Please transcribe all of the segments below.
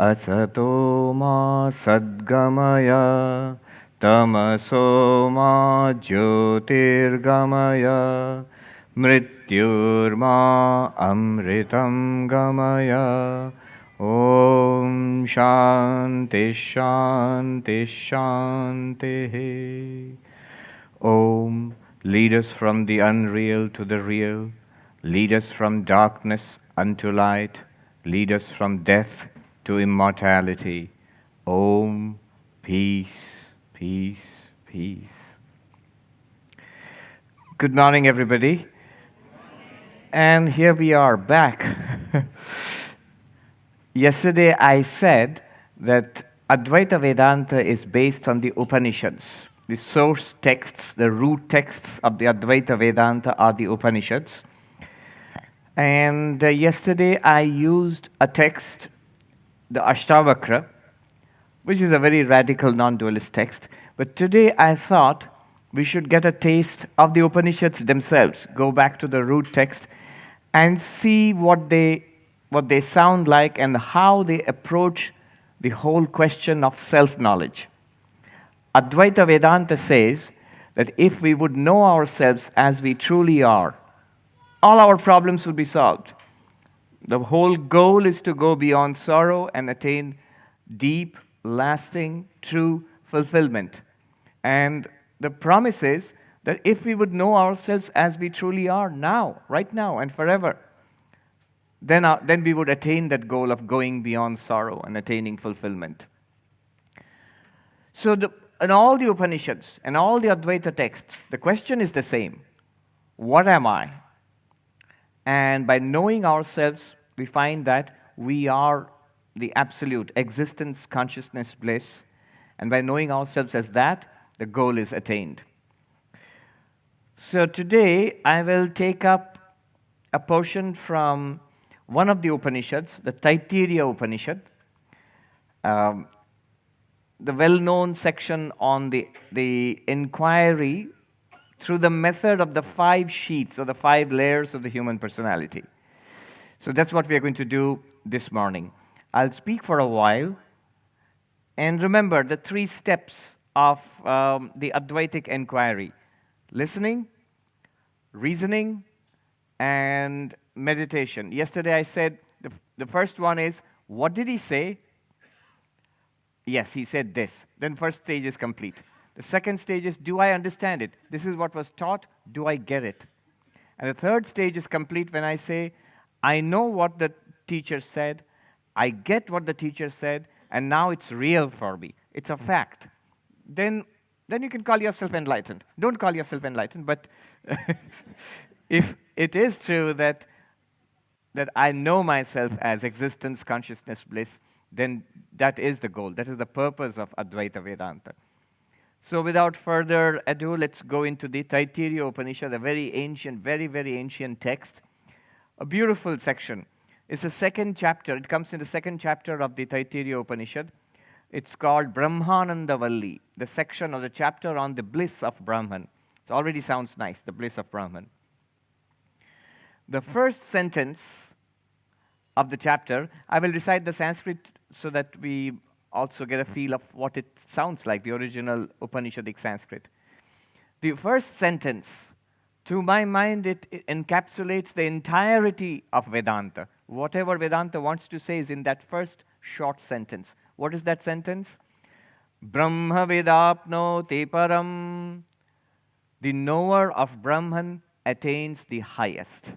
असतो मा सद्गमय तमसो मा ज्योतिर्गमय मृत्युर्मा अमृतं गमय ॐ शान्ति शान्ति शान्तिः Om, lead us from the unreal to the real, lead us from darkness unto light, lead us from death to immortality. Om, peace, peace, peace. Good morning, everybody. And here we are back. Yesterday I said that Advaita Vedanta is based on the Upanishads. The source texts, the root texts of the Advaita Vedanta are the Upanishads. And yesterday I used a text, the Ashtavakra, which is a very radical non-dualist text. But today I thought we should get a taste of the Upanishads themselves, go back to the root text and see what they sound like and how they approach the whole question of self-knowledge. Advaita Vedanta says that if we would know ourselves as we truly are, all our problems would be solved. The whole goal is to go beyond sorrow and attain deep, lasting, true fulfillment. And the promise is that if we would know ourselves as we truly are now, right now, and forever, then we would attain that goal of going beyond sorrow and attaining fulfillment. So in all the Upanishads and all the Advaita texts, the question is the same. What am I? And by knowing ourselves, we find that we are the absolute existence, consciousness, bliss. And by knowing ourselves as that, the goal is attained. So today, I will take up a portion from one of the Upanishads, the Taittiriya Upanishad, the well-known section on the inquiry through the method of the 5 sheets or the 5 layers of the human personality. So that's what we are going to do this morning. I'll speak for a while. And remember the 3 steps of the Advaitic inquiry: listening, reasoning, and meditation. Yesterday I said the first one is, what did he say? Yes, he said this. Then first stage is complete. The second stage is, do I understand it? This is what was taught. Do I get it? And the third stage is complete when I say, I know what the teacher said, I get what the teacher said, and now it's real for me. It's a fact. Then you can call yourself enlightened. Don't call yourself enlightened, but if it is true that I know myself as existence, consciousness, bliss, then that is the goal. That is the purpose of Advaita Vedanta. So without further ado, let's go into the Taittiriya Upanishad, a very ancient, very, very ancient text. A beautiful section. It's the second chapter. It comes in the second chapter of the Taittiriya Upanishad. It's called Brahmananda Valli, the section of the chapter on the bliss of Brahman. It already sounds nice, the bliss of Brahman. The first sentence of the chapter, I will recite the Sanskrit so that we also get a feel of what it sounds like, the original Upanishadic Sanskrit. The first sentence, to my mind, it encapsulates the entirety of Vedanta. Whatever Vedanta wants to say is in that first short sentence. What is that sentence? Brahma Vedapnoti Param. The knower of Brahman attains the highest,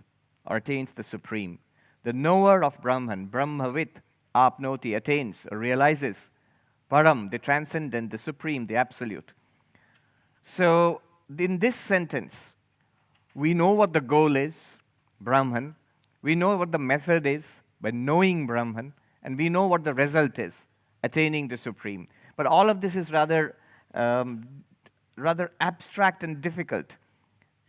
or attains the supreme. The knower of Brahman, Brahmavid, apnoti, attains, realizes, param, the transcendent, the supreme, the absolute. So in this sentence, we know what the goal is, Brahman. We know what the method is by knowing Brahman, and we know what the result is, attaining the supreme. But all of this is rather abstract and difficult.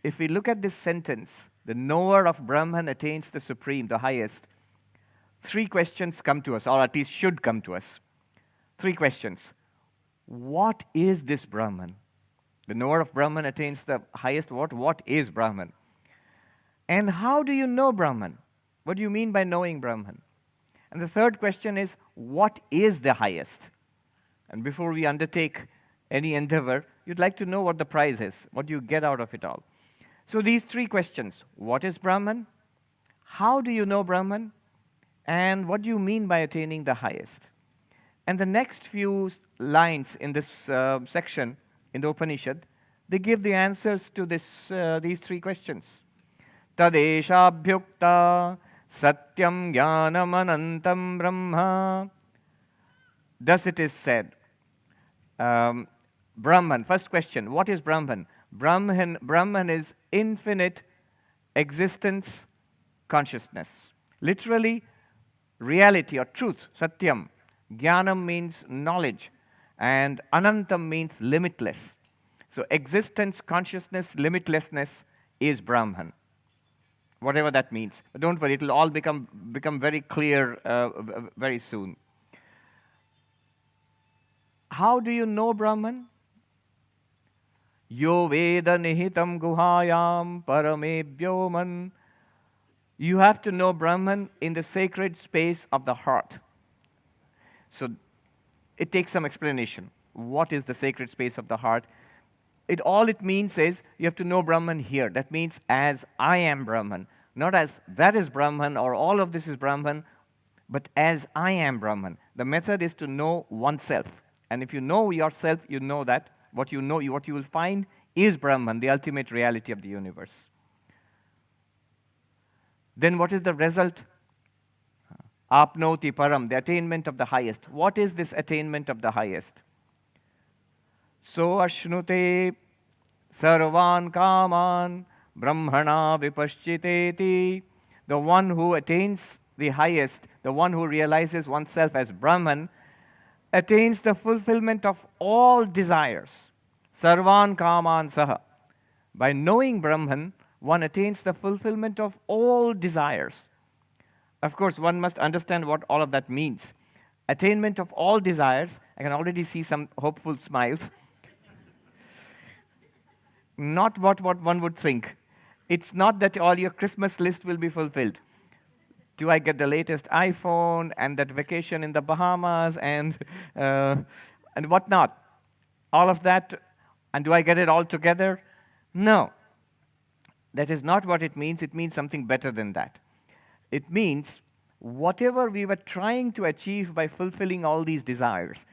If we look at this sentence, the knower of Brahman attains the supreme, the highest, 3 questions come to us, or at least should come to us. 3 questions. What is this Brahman? The knower of Brahman attains the highest. What is Brahman? And how do you know Brahman? What do you mean by knowing Brahman? And the third question is, what is the highest? And before we undertake any endeavor, you'd like to know what the prize is, what you get out of it all. So these three questions: what is Brahman? How do you know Brahman? And what do you mean by attaining the highest? And the next few lines in this section in the Upanishad, they give the answers to these three questions. Tadeshabhyukta satyam jnanam anantam brahma. Thus it is said. Brahman, first question, what is Brahman? Brahman is infinite existence consciousness. Literally, reality or truth, satyam. Jnanam means knowledge, and anantam means limitless. So existence, consciousness, limitlessness is Brahman. Whatever that means. But don't worry, it will all become very clear very soon. How do you know Brahman? Yo veda nihitam guhayam parame vyoman. You have to know Brahman in the sacred space of the heart. So it takes some explanation. What is the sacred space of the heart? All it means is you have to know Brahman here. That means as I am Brahman. Not as that is Brahman or all of this is Brahman, but as I am Brahman. The method is to know oneself. And if you know yourself, you know that what you will find is Brahman, the ultimate reality of the universe. Then what is the result? Apnoti param, the attainment of the highest. What is this attainment of the highest? So ashnute sarvan kaman brahmana vipaschiteti. The one who attains the highest, the one who realizes oneself as Brahman, attains the fulfillment of all desires. Sarvan kaman saha. By knowing Brahman, one attains the fulfillment of all desires. Of course, one must understand what all of that means. Attainment of all desires, I can already see some hopeful smiles. Not what one would think. It's not that all your Christmas list will be fulfilled. Do I get the latest iPhone and that vacation in the Bahamas and whatnot? All of that, and do I get it all together? No. That is not what it means. It means something better than that. It means whatever we were trying to achieve by fulfilling all these desires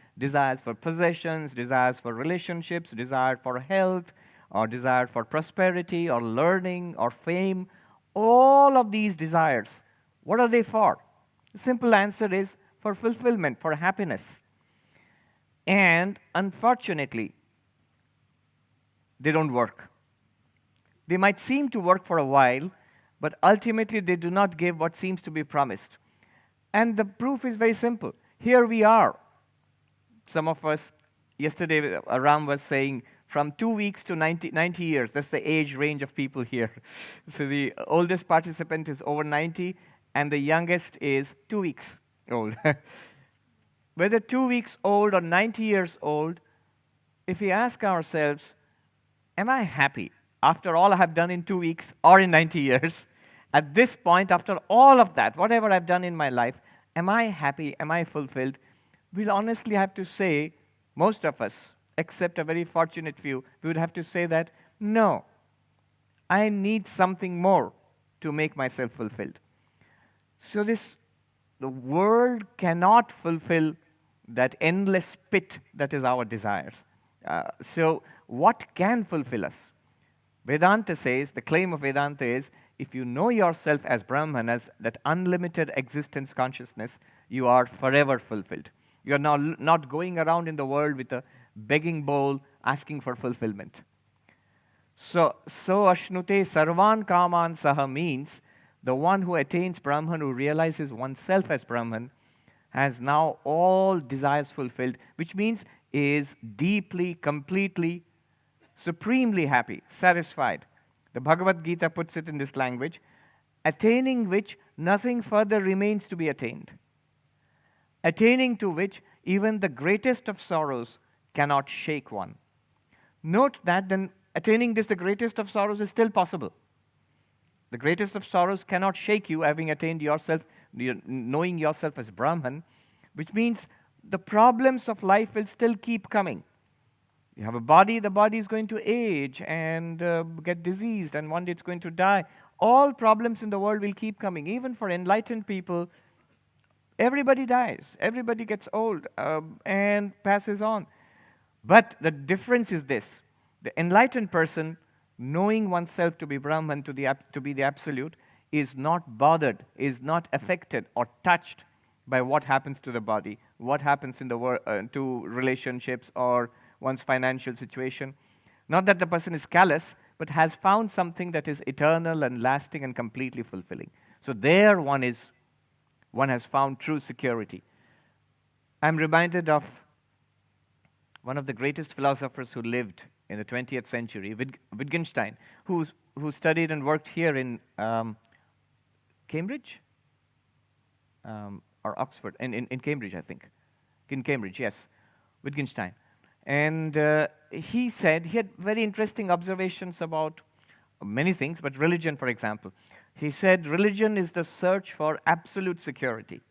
for possessions, desires for relationships, desire for health, or desire for prosperity, or learning, or fame, all of these desires, what are they for? The simple answer is for fulfillment, for happiness. And unfortunately, they don't work. They might seem to work for a while, but ultimately they do not give what seems to be promised. And the proof is very simple. Here we are. Some of us, yesterday Ram was saying, from 2 weeks to 90 years. That's the age range of people here. So the oldest participant is over 90, and the youngest is 2 weeks old. Whether 2 weeks old or 90 years old, if we ask ourselves, am I happy after all I have done in 2 weeks or in 90 years? At this point, after all of that, whatever I've done in my life, am I happy? Am I fulfilled? We'll honestly have to say, most of us, except a very fortunate few, we would have to say that, no, I need something more to make myself fulfilled. So the world cannot fulfill that endless pit that is our desires. So what can fulfill us? Vedanta says, the claim of Vedanta is, if you know yourself as Brahman, as that unlimited existence consciousness, you are forever fulfilled. You are now not going around in the world with a begging bowl asking for fulfillment. So ashnute sarvan kaman saha means the one who attains Brahman, who realizes oneself as Brahman, has now all desires fulfilled, which means is deeply, completely, supremely happy, satisfied. The Bhagavad Gita puts it in this language, attaining which nothing further remains to be attained. Attaining to which even the greatest of sorrows cannot shake one. Note that then attaining this, the greatest of sorrows, is still possible. The greatest of sorrows cannot shake you, having attained yourself knowing yourself as Brahman, which means the problems of life will still keep coming. You have a body, the body is going to age and get diseased, and one day it's going to die. All problems in the world will keep coming. Even for enlightened people, everybody dies, everybody gets old and passes on. But the difference is this: the enlightened person, knowing oneself to be Brahman, to be the Absolute, is not bothered, is not affected or touched by what happens to the body, what happens in the to relationships or one's financial situation. Not that the person is callous, but has found something that is eternal and lasting and completely fulfilling. So there one has found true security. I'm reminded of one of the greatest philosophers who lived in the 20th century, Wittgenstein, who studied and worked here in Cambridge or Oxford, in Cambridge, I think. In Cambridge, yes, Wittgenstein. And he said, he had very interesting observations about many things, but religion, for example. He said, religion is the search for absolute security.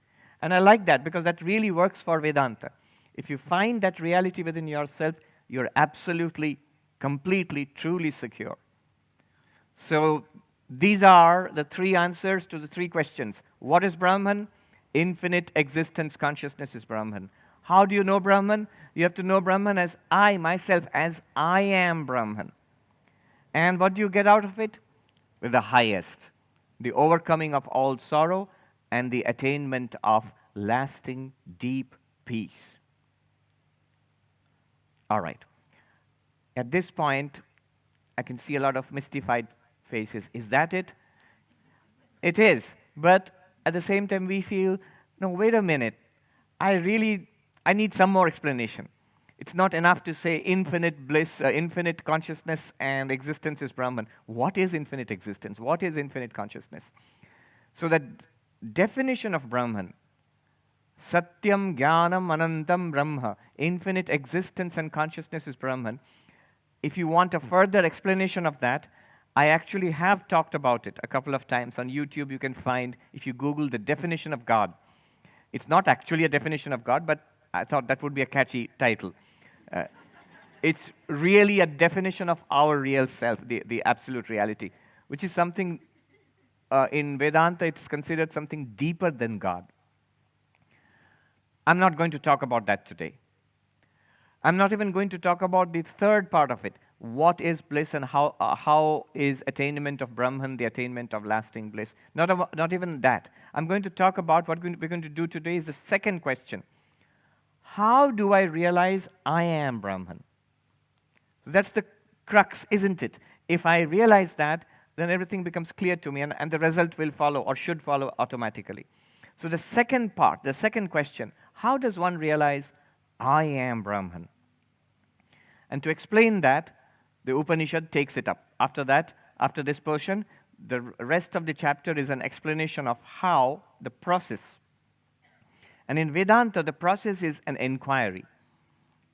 And I like that because that really works for Vedanta. If you find that reality within yourself, you're absolutely, completely, truly secure. So these are the three answers to the three questions. What is Brahman? Infinite existence consciousness is Brahman. How do you know Brahman? You have to know Brahman as I, myself, as I am Brahman. And what do you get out of it? With the highest, the overcoming of all sorrow and the attainment of lasting, deep peace. All right. At this point, I can see a lot of mystified faces. Is that it? It is. But at the same time, we feel, no, wait a minute. I need some more explanation. It's not enough to say infinite bliss, infinite consciousness and existence is Brahman. What is infinite existence? What is infinite consciousness? So that definition of Brahman, Satyam Jnanam Anantam Brahma, infinite existence and consciousness is Brahman. If you want a further explanation of that, I actually have talked about it a couple of times. On YouTube, you can find, if you Google the definition of God. It's not actually a definition of God, but I thought that would be a catchy title. It's really a definition of our real self, the absolute reality, which is something, in Vedanta, it's considered something deeper than God. I'm not going to talk about that today. I'm not even going to talk about the third part of it. What is bliss and how is attainment of Brahman the attainment of lasting bliss? Not even that. I'm going to talk about what we're going to do today is the second question. How do I realize I am Brahman? So that's the crux, isn't it? If I realize that, then everything becomes clear to me and the result will follow or should follow automatically. So the second part, the second question, how does one realize I am Brahman? And to explain that, the Upanishad takes it up. After that, after this portion, the rest of the chapter is an explanation of how the process. And in Vedanta, the process is an inquiry.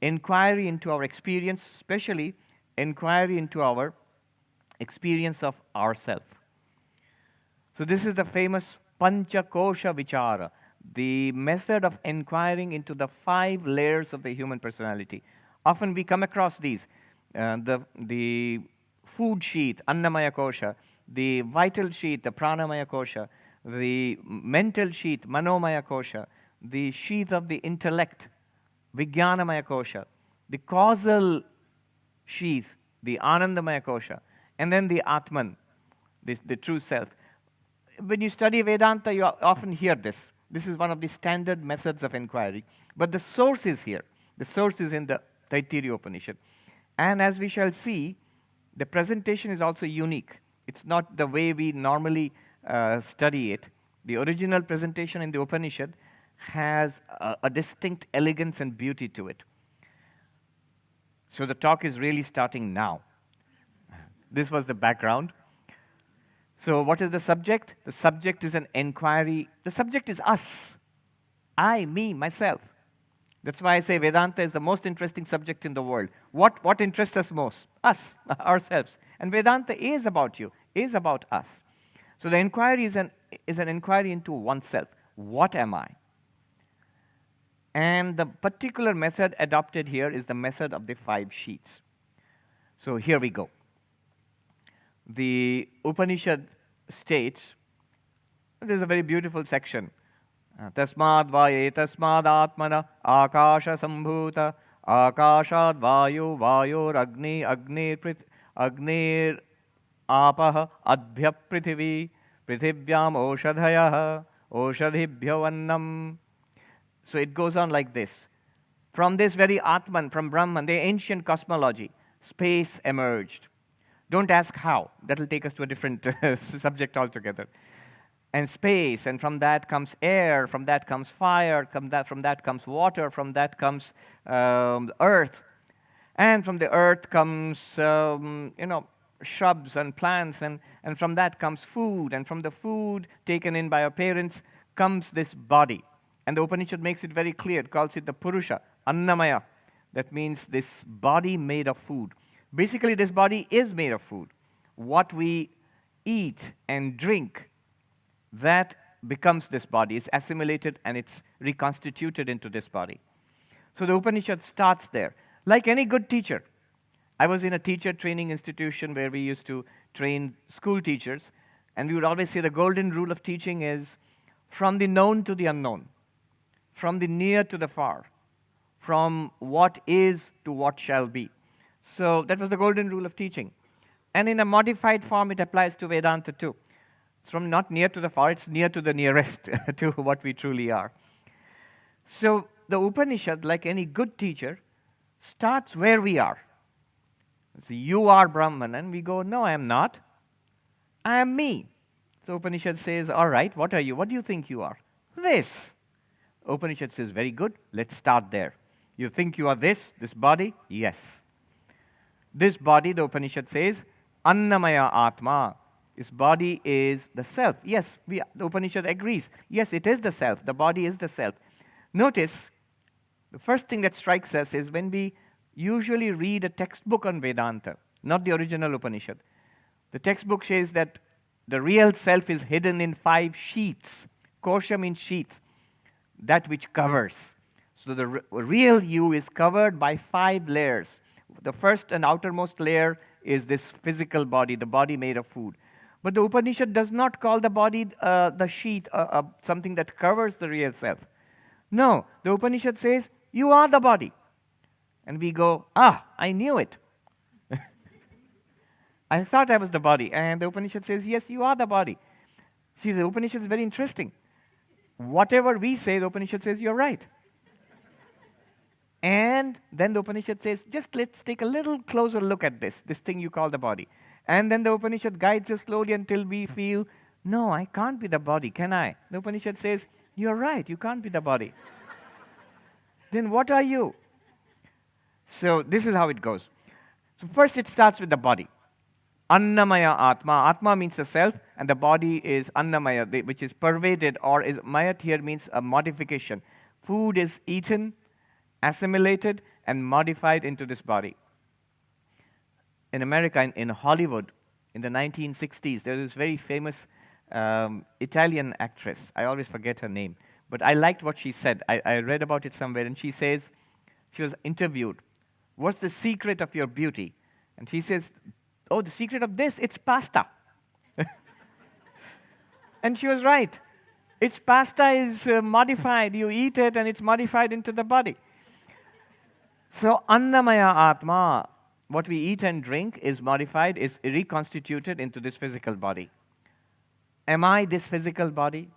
Inquiry into our experience, especially inquiry into our experience of ourself. So this is the famous Panchakosha Vichara, the method of inquiring into the 5 layers of the human personality. Often we come across these, the food sheath, Annamaya Kosha, the vital sheath, the Pranamaya Kosha, the mental sheath, Manomaya Kosha, the sheath of the intellect, Vijnanamaya Kosha, the causal sheath, the Anandamaya Kosha, and then the Atman, the true self. When you study Vedanta, you often hear this. This is one of the standard methods of inquiry. But the source is here. The source is in the Taittiriya Upanishad. And as we shall see, the presentation is also unique. It's not the way we normally study it. The original presentation in the Upanishad has a distinct elegance and beauty to it. So the talk is really starting now. This was the background. So what is the subject? The subject is an inquiry. The subject is us. I, me, myself. That's why I say Vedanta is the most interesting subject in the world. What interests us most? Us, ourselves. And Vedanta is about you, is about us. So the inquiry is an inquiry into oneself. What am I? And the particular method adopted here is the method of the 5 sheets. So here we go. The Upanishad states, there's a very beautiful section. Tasmad vaye tasmad atmana akasha sambhuta akashad vayu vayor agni agnir apah adbhya prithvi prithivyam oshadhayah oshadhibhyo annam. So it goes on like this. From this very Atman, from Brahman, the ancient cosmology, space emerged. Don't ask how. That will take us to a different subject altogether. And space, and from that comes air, from that comes fire, from that comes water, from that comes earth, and from the earth comes shrubs and plants, and from that comes food, and from the food taken in by our parents comes this body. And the Upanishad makes it very clear. It calls it the Purusha, Annamaya. That means this body made of food. Basically, this body is made of food. What we eat and drink, that becomes this body. It's assimilated and it's reconstituted into this body. So the Upanishad starts there. Like any good teacher, I was in a teacher training institution where we used to train school teachers, and we would always say the golden rule of teaching is from the known to the unknown, from the near to the far, from what is to what shall be. So that was the golden rule of teaching. And in a modified form, it applies to Vedanta too. It's from not near to the far, it's near to the nearest to what we truly are. So the Upanishad, like any good teacher, starts where we are. So you are Brahman, and we go, no, I am not. I am me. So Upanishad says, all right, what are you? What do you think you are? This. Upanishad says, very good, let's start there. You think you are this body? Yes. This body, the Upanishad says, Annamaya Atma. This body is the self. Yes, the Upanishad agrees. Yes, it is the self. The body is the self. Notice, the first thing that strikes us is when we usually read a textbook on Vedanta, not the original Upanishad. The textbook says that the real self is hidden in 5 sheets. Kosha means sheets, that which covers. So the real you is covered by 5 layers. The first and outermost layer is this physical body, the body made of food. But the Upanishad does not call the body the sheet, something that covers the real self. No, the Upanishad says, you are the body. And we go, I knew it. I thought I was the body. And the Upanishad says, yes, you are the body. See, the Upanishad is very interesting. Whatever we say, the Upanishad says, you're right. And then the Upanishad says, just let's take a little closer look at this thing you call the body. And then the Upanishad guides us slowly until we feel, no, I can't be the body, can I? The Upanishad says, you're right, you can't be the body. Then what are you? So this is how it goes. So first it starts with the body. Annamaya Atma. Atma means the self, and the body is Annamaya, which is pervaded, or is Mayat here means a modification. Food is eaten, assimilated, and modified into this body. In America, in Hollywood, in the 1960s, there was this very famous Italian actress. I always forget her name. But I liked what she said. I read about it somewhere, and she says, she was interviewed, what's the secret of your beauty? And she says, oh, the secret of this, it's pasta. And she was right. It's pasta is modified. You eat it, and it's modified into the body. So, Annamaya Atma, what we eat and drink is modified, is reconstituted into this physical body. Am I this physical body?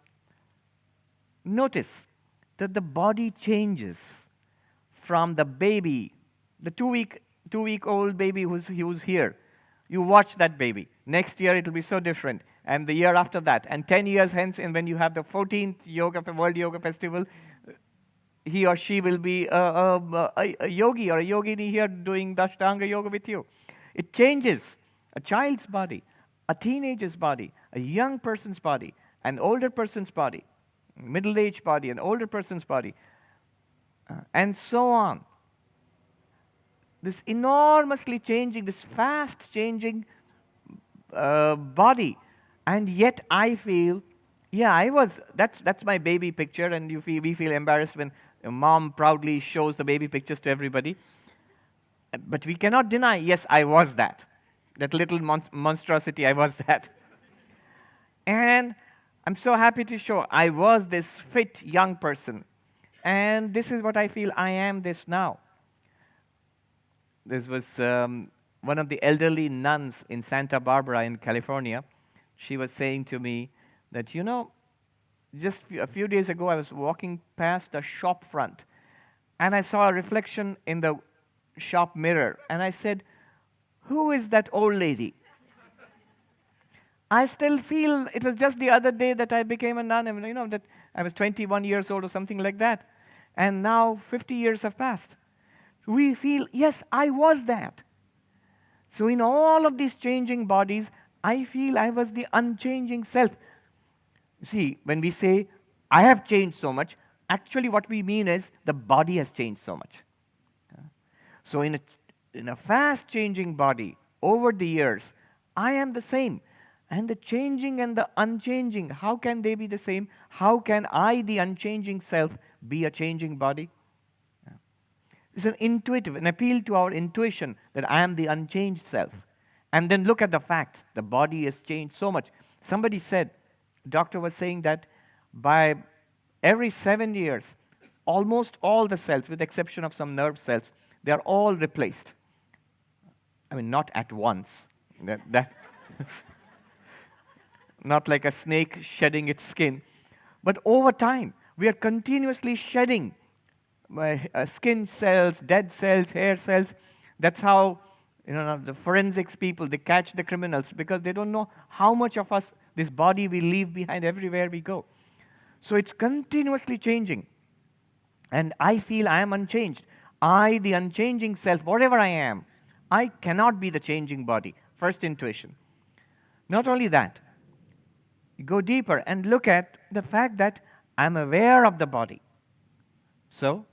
Notice that the body changes from the baby, the two-week-old baby who's here. You watch that baby. Next year it will be so different, and the year after that, and 10 years hence, and when you have the 14th World Yoga Festival, he or she will be a yogi or a yogini here doing the Ashtanga Yoga with you. It changes. A child's body, a teenager's body, a young person's body, an older person's body, middle-aged body, an older person's body, and so on. This enormously changing, this fast-changing body. And yet I feel Yeah, that's my baby picture, and we feel embarrassed when mom proudly shows the baby pictures to everybody. But we cannot deny, yes, I was that. That little monstrosity, I was that. And I'm so happy to show I was this fit young person. And this is what I feel I am this now. This was one of the elderly nuns in Santa Barbara in California. She was saying to me that, just a few days ago, I was walking past a shop front and I saw a reflection in the shop mirror. And I said, "Who is that old lady?" I still feel it was just the other day that I became a nun, and that I was 21 years old or something like that. And now 50 years have passed. We feel, yes, I was that. So in all of these changing bodies, I feel I was the unchanging self. See, when we say, I have changed so much, actually what we mean is the body has changed so much. So in a fast changing body, over the years, I am the same. And the changing and the unchanging, how can they be the same? How can I, the unchanging self, be a changing body? It's an intuitive, an appeal to our intuition that I am the unchanged self. And then look at the facts. The body has changed so much. Somebody said, doctor was saying that by every 7 years, almost all the cells, with the exception of some nerve cells, they are all replaced. I mean, not at once. That not like a snake shedding its skin. But over time, we are continuously shedding skin cells, dead cells, hair cells. That's how the forensics people, they catch the criminals because they don't know how much of us, this body, we leave behind everywhere we go. So it's continuously changing. And I feel I am unchanged. I, the unchanging self, whatever I am, I cannot be the changing body. First intuition. Not only that, you go deeper and look at the fact that I'm aware of the body. So,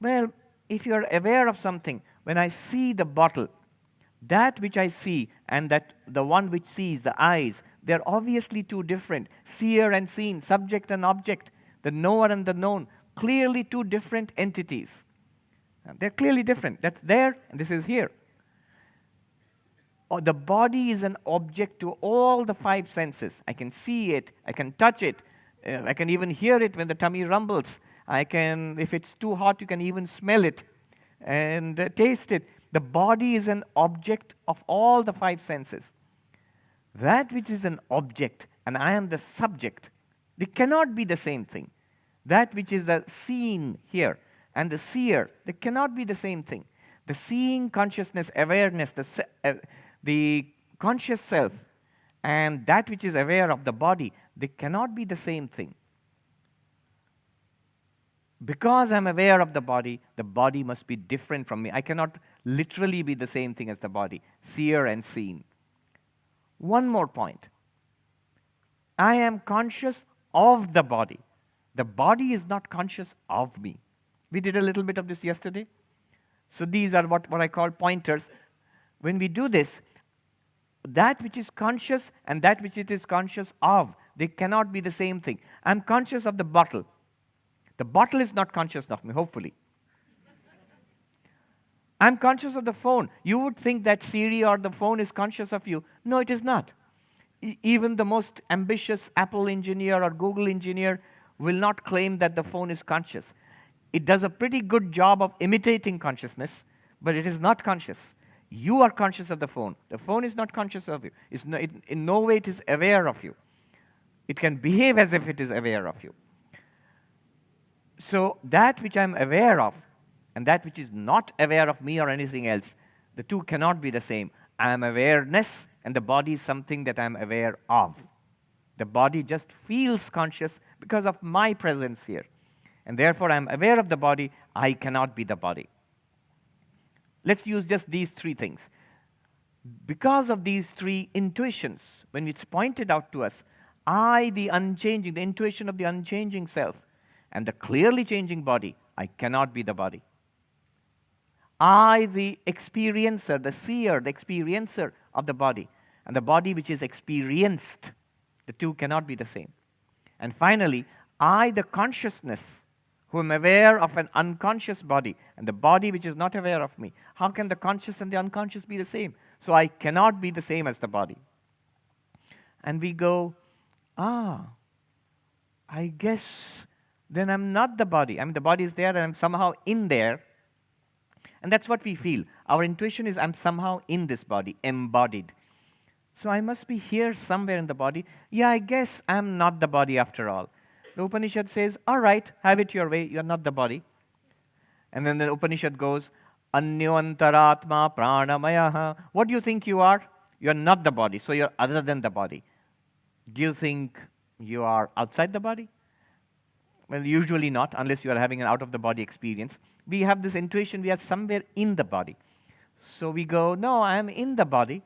well, if you're aware of something, when I see the bottle, that which I see and that the one which sees, the eyes, they're obviously two different. Seer and seen, subject and object, the knower and the known, clearly two different entities. They're clearly different. That's there and this is here. The body is an object to all the five senses. I can see it, I can touch it, I can even hear it when the tummy rumbles. If it's too hot, you can even smell it and taste it. The body is an object of all the five senses. That which is an object, and I am the subject, they cannot be the same thing. That which is the seen here and the seer, they cannot be the same thing. The seeing consciousness, awareness, the conscious self, and that which is aware of the body, they cannot be the same thing. Because I'm aware of the body must be different from me. I cannot literally be the same thing as the body, seer and seen. One more point. I am conscious of the body. The body is not conscious of me. We did a little bit of this yesterday. So these are what I call pointers. When we do this, that which is conscious and that which it is conscious of, they cannot be the same thing. I'm conscious of the bottle. The bottle is not conscious of me, hopefully. I'm conscious of the phone. You would think that Siri or the phone is conscious of you. No, it is not. Even the most ambitious Apple engineer or Google engineer will not claim that the phone is conscious. It does a pretty good job of imitating consciousness, but it is not conscious. You are conscious of the phone. The phone is not conscious of you. In no way it is aware of you. It can behave as if it is aware of you. So that which I'm aware of and that which is not aware of me or anything else, the two cannot be the same. I am awareness and the body is something that I'm aware of. The body just feels conscious because of my presence here. And therefore I'm aware of the body. I cannot be the body. Let's use just these three things. Because of these three intuitions, when it's pointed out to us, I, the unchanging, the intuition of the unchanging self, and the clearly changing body, I cannot be the body. I, the experiencer, the seer, the experiencer of the body, and the body which is experienced, the two cannot be the same. And finally, I, the consciousness, who am aware of an unconscious body, and the body which is not aware of me. How can the conscious and the unconscious be the same? So I cannot be the same as the body. And we go, I guess then I'm not the body. I mean, the body is there and I'm somehow in there. And that's what we feel. Our intuition is I'm somehow in this body, embodied. So I must be here somewhere in the body. Yeah, I guess I'm not the body after all. The Upanishad says, all right, have it your way, you're not the body. And then the Upanishad goes, Anyoantaratma pranamayaha. What do you think you are? You're not the body, so you're other than the body. Do you think you are outside the body? Well, usually not, unless you are having an out-of-the-body experience. We have this intuition, we are somewhere in the body. So we go, no, I am in the body.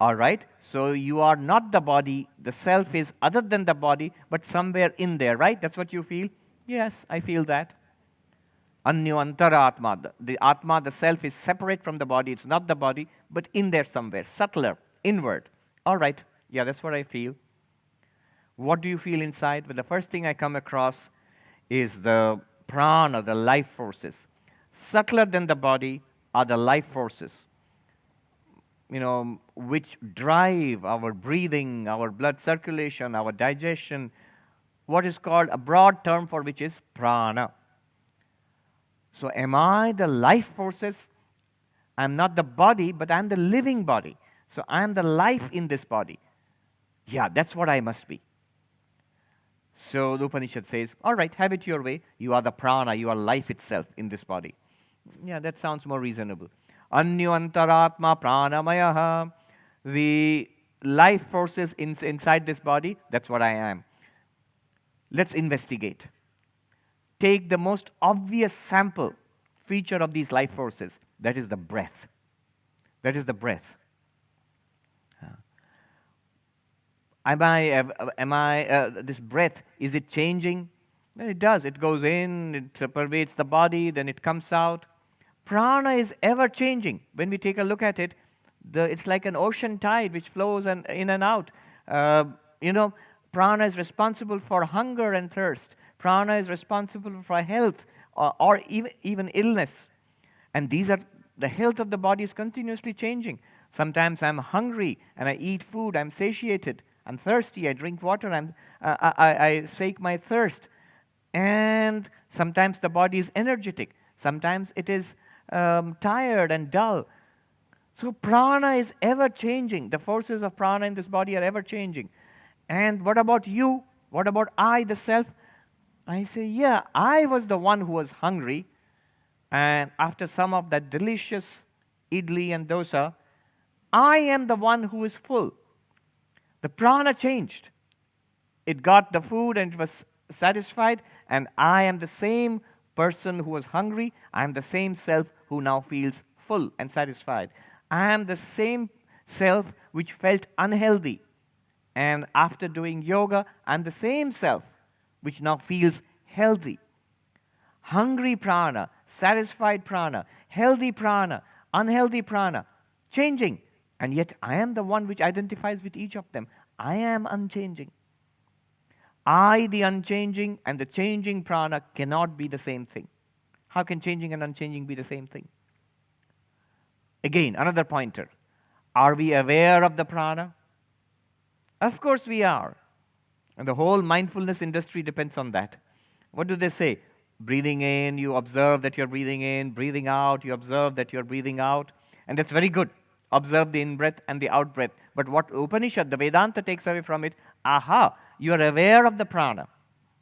All right, so you are not the body, the self is other than the body, but somewhere in there, right? That's what you feel? Yes, I feel that. Anyo antara atma, the atma, the self is separate from the body, it's not the body, but in there somewhere, subtler, inward. All right, yeah, that's what I feel. What do you feel inside? Well, the first thing I come across is the prana, the life forces. Subtler than the body are the life forces, which drive our breathing, our blood circulation, our digestion, what is called a broad term for which is prana. So am I the life forces? I'm not the body, but I'm the living body. So I'm the life in this body. Yeah, that's what I must be. So the Upanishad says, all right, have it your way. You are the prana, you are life itself in this body. Yeah, that sounds more reasonable. Anyoantaratma pranamayaha. The life forces inside this body, that's what I am. Let's investigate. Take the most obvious sample feature of these life forces. That is the breath. That is the breath. This breath, is it changing? Well, it does. It goes in, it pervades the body, then it comes out. Prana is ever changing. When we take a look at it, it's like an ocean tide which flows in and out. Prana is responsible for hunger and thirst. Prana is responsible for health or even illness. And the health of the body is continuously changing. Sometimes I'm hungry and I eat food, I'm satiated. I'm thirsty, I drink water, I sake my thirst. And sometimes the body is energetic. Sometimes it is tired and dull. So prana is ever changing. The forces of prana in this body are ever changing. And what about you? What about I, the self? I say, yeah, I was the one who was hungry. And after some of that delicious idli and dosa, I am the one who is full. The prana changed. It got the food and it was satisfied, and I am the same person who was hungry. I am the same self who now feels full and satisfied. I am the same self which felt unhealthy. And after doing yoga, I'm the same self which now feels healthy. Hungry prana, satisfied prana, healthy prana, unhealthy prana, changing. And yet I am the one which identifies with each of them. I am unchanging. I, the unchanging, and the changing prana cannot be the same thing. How can changing and unchanging be the same thing? Again, another pointer. Are we aware of the prana? Of course we are. And the whole mindfulness industry depends on that. What do they say? Breathing in, you observe that you're breathing in. Breathing out, you observe that you're breathing out. And that's very good. Observe the in-breath and the out-breath. But what Upanishad, the Vedanta takes away from it, you're aware of the prana.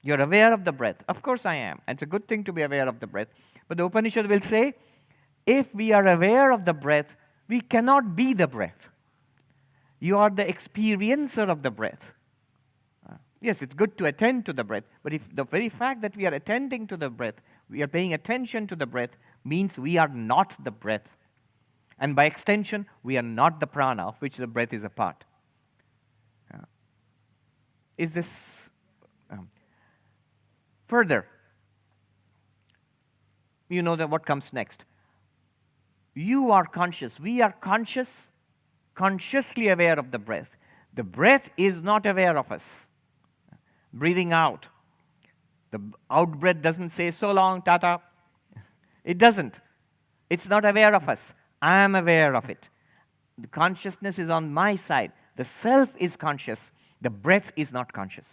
You're aware of the breath. Of course I am. And it's a good thing to be aware of the breath. But the Upanishad will say, if we are aware of the breath, we cannot be the breath. You are the experiencer of the breath. Yes, it's good to attend to the breath, but if the very fact that we are attending to the breath, we are paying attention to the breath, means we are not the breath. And by extension, we are not the prana of which the breath is a part. Is this further? You know that what comes next. You are conscious. We are conscious, consciously aware of the breath. The breath is not aware of us. breathing out. The out breath doesn't say, so long, tata. It doesn't. It's not aware of us. I am aware of it. The consciousness is on my side. The self is conscious. The breath is not conscious.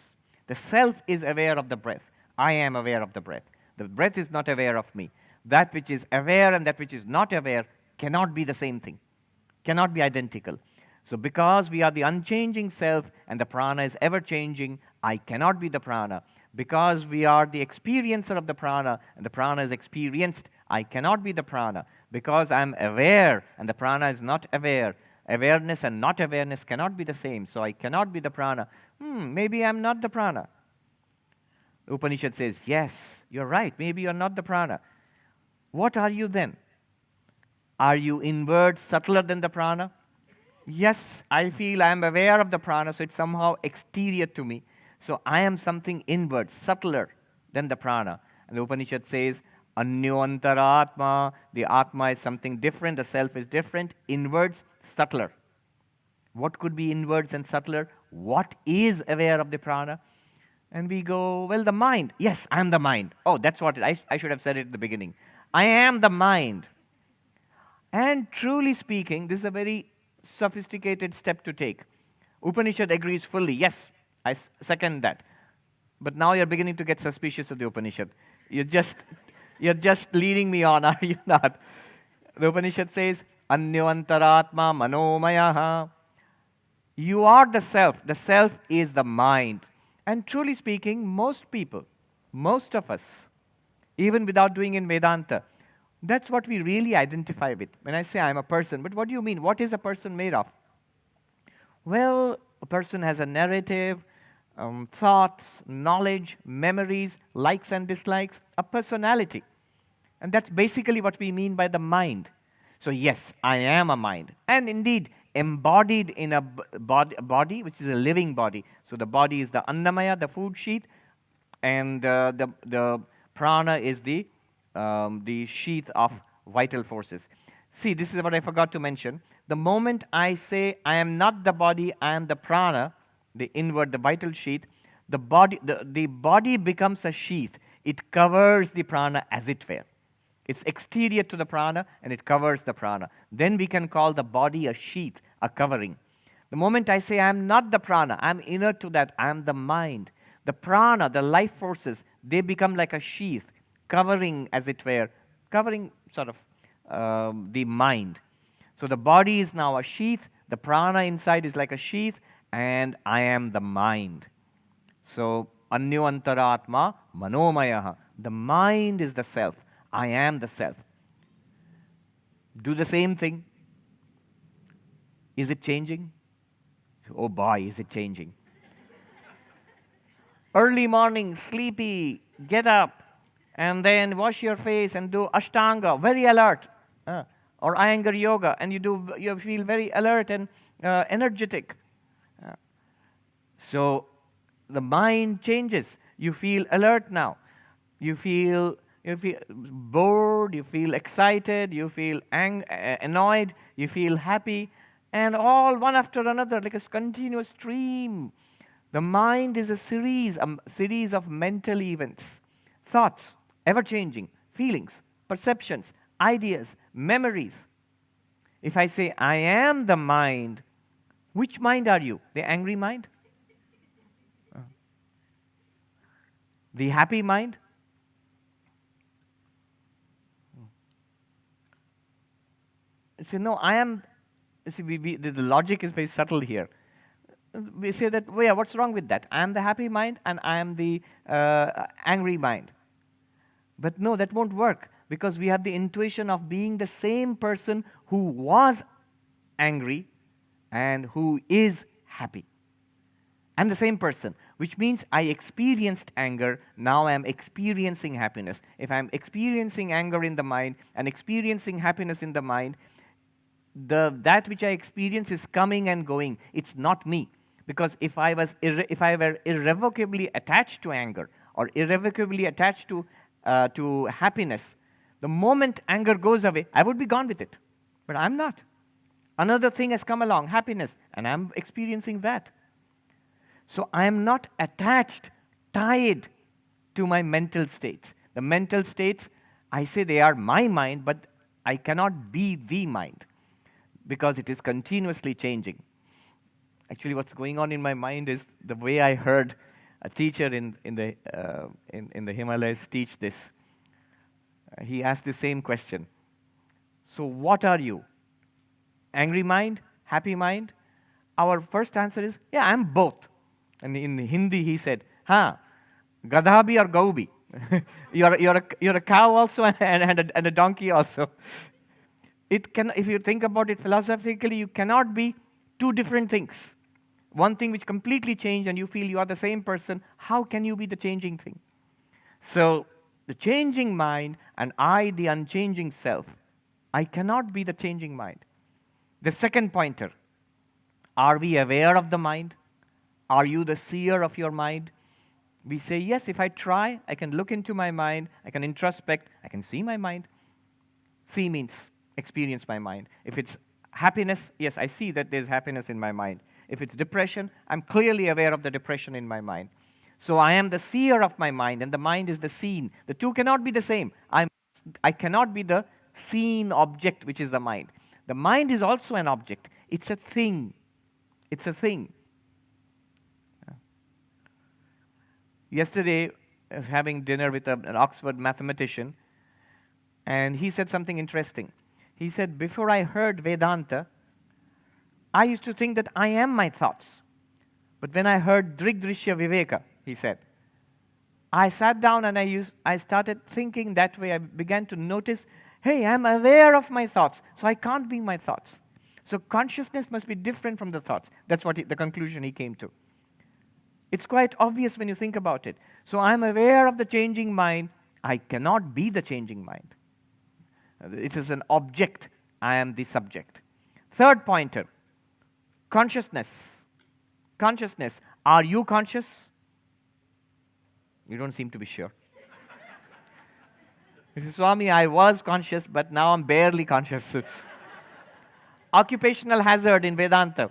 The self is aware of the breath. I am aware of the breath. The breath is not aware of me. That which is aware and that which is not aware cannot be the same thing, cannot be identical. So because we are the unchanging self and the prana is ever changing, I cannot be the prana. Because we are the experiencer of the prana and the prana is experienced, I cannot be the prana. Because I am aware and the prana is not aware, awareness and not awareness cannot be the same, so I cannot be the prana. Maybe I'm not the prana. The Upanishad says, yes, you're right, maybe you're not the prana. What are you then? Are you inward, subtler than the prana? Yes, I feel I am aware of the prana, so it's somehow exterior to me. So I am something inward, subtler than the prana. And the Upanishad says, Anyoantaratma, the Atma is something different, the self is different, inwards, subtler. What could be inwards and subtler? What is aware of the prana? And we go, well, the mind. Yes, I am the mind. Oh, that's what I should have said it at the beginning. I am the mind. And truly speaking, this is a very sophisticated step to take. Upanishad agrees fully. Yes, I second that. But now you're beginning to get suspicious of the Upanishad. You're just leading me on, are you not? The Upanishad says, Anyoantaratma manomayaha. You are the self. The self is the mind. And truly speaking, most people, most of us, even without doing in Vedanta, that's what we really identify with. When I say I'm a person, but what do you mean? What is a person made of? Well, a person has a narrative, thoughts, knowledge, memories, likes and dislikes, a personality. And that's basically what we mean by the mind. So yes, I am a mind. And indeed, embodied in a body, which is a living body. So the body is the annamaya, the food sheath, and the prana is the sheath of vital forces. See, this is what I forgot to mention. The moment I say I am not the body, I am the prana, the inward, the vital sheath, the body becomes a sheath. It covers the prana as it were. It's exterior to the prana and it covers the prana. Then we can call the body a sheath, a covering. The moment I say I am not the prana, I am inner to that, I am the mind. The prana, the life forces, they become like a sheath, covering, as it were, covering sort of the mind. So the body is now a sheath, the prana inside is like a sheath, and I am the mind. So, Anyoantaratma manomayaha. The mind is the self. I am the self. Do the same thing. Is it changing? Oh boy, is it changing. Early morning, sleepy, get up, and then wash your face and do Ashtanga, very alert. Or Iyengar yoga, and you feel very alert and energetic. So the mind changes. You feel alert now. You feel bored, you feel excited, you feel annoyed, you feel happy, and all one after another, like a continuous stream. The mind is a series of mental events, thoughts, ever-changing, feelings, perceptions, ideas, memories. If I say, I am the mind, which mind are you? The angry mind? The happy mind? See, no, I am. See, the logic is very subtle here. We say that, well, yeah, what's wrong with that? I am the happy mind and I am the angry mind. But no, that won't work because we have the intuition of being the same person who was angry and who is happy. I'm the same person, which means I experienced anger, now I'm experiencing happiness. If I'm experiencing anger in the mind and experiencing happiness in the mind, that which I experience is coming and going. It's not me. Because if I were irrevocably attached to anger or irrevocably attached to happiness, the moment anger goes away, I would be gone with it. But I'm not. Another thing has come along, happiness, and I'm experiencing that. So I am not attached tied to my mental states. The mental states, I say they are my mind, but I cannot be the mind because it is continuously changing. Actually, what's going on in my mind is the way I heard a teacher in the Himalayas teach this. He asked the same question. So, what are you? Angry mind? Happy mind? Our first answer is, yeah, I'm both. And in Hindi, he said, gadha bhi or gau bhi. You're a cow also and a donkey also. If you think about it philosophically, you cannot be two different things. One thing which completely changed and you feel you are the same person, how can you be the changing thing? So, the changing mind and I, the unchanging self, I cannot be the changing mind. The second pointer, are we aware of the mind? Are you the seer of your mind? We say, yes, if I try, I can look into my mind, I can introspect, I can see my mind. See means experience my mind. If it's happiness, yes, I see that there's happiness in my mind. If it's depression, I'm clearly aware of the depression in my mind. So I am the seer of my mind, and the mind is the seen. The two cannot be the same. I cannot be the seen object, which is the mind. The mind is also an object. It's a thing. It's a thing. Yesterday, I was having dinner with an Oxford mathematician, and he said something interesting. He said, before I heard Vedanta, I used to think that I am my thoughts. But when I heard Drigdrishya Viveka, he said, I sat down and I started thinking that way. I began to notice, hey, I'm aware of my thoughts, so I can't be my thoughts. So consciousness must be different from the thoughts. That's what the conclusion he came to. It's quite obvious when you think about it. So I'm aware of the changing mind. I cannot be the changing mind. It is an object. I am the subject. Third pointer, consciousness. Consciousness. Are you conscious? You don't seem to be sure. He says, Swami, I was conscious, but now I'm barely conscious. Occupational hazard in Vedanta.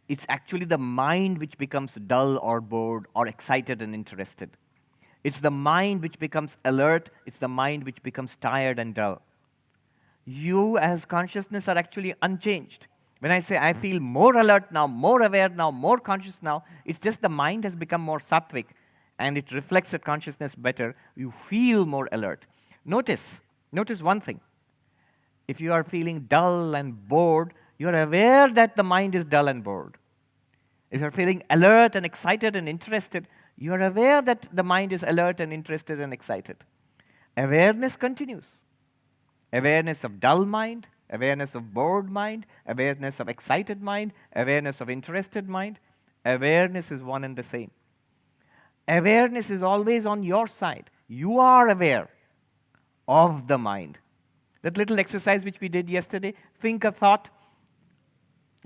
It's actually the mind which becomes dull or bored or excited and interested. It's the mind which becomes alert. It's the mind which becomes tired and dull. You as consciousness are actually unchanged. When I say I feel more alert now, more aware now, more conscious now, it's just the mind has become more sattvic and it reflects the consciousness better. You feel more alert. Notice one thing. If you are feeling dull and bored, you're aware that the mind is dull and bored. If you're feeling alert and excited and interested, you're aware that the mind is alert and interested and excited. Awareness continues. Awareness of dull mind, awareness of bored mind, awareness of excited mind, awareness of interested mind. Awareness is one and the same. Awareness is always on your side. You are aware of the mind. That little exercise which we did yesterday, think a thought.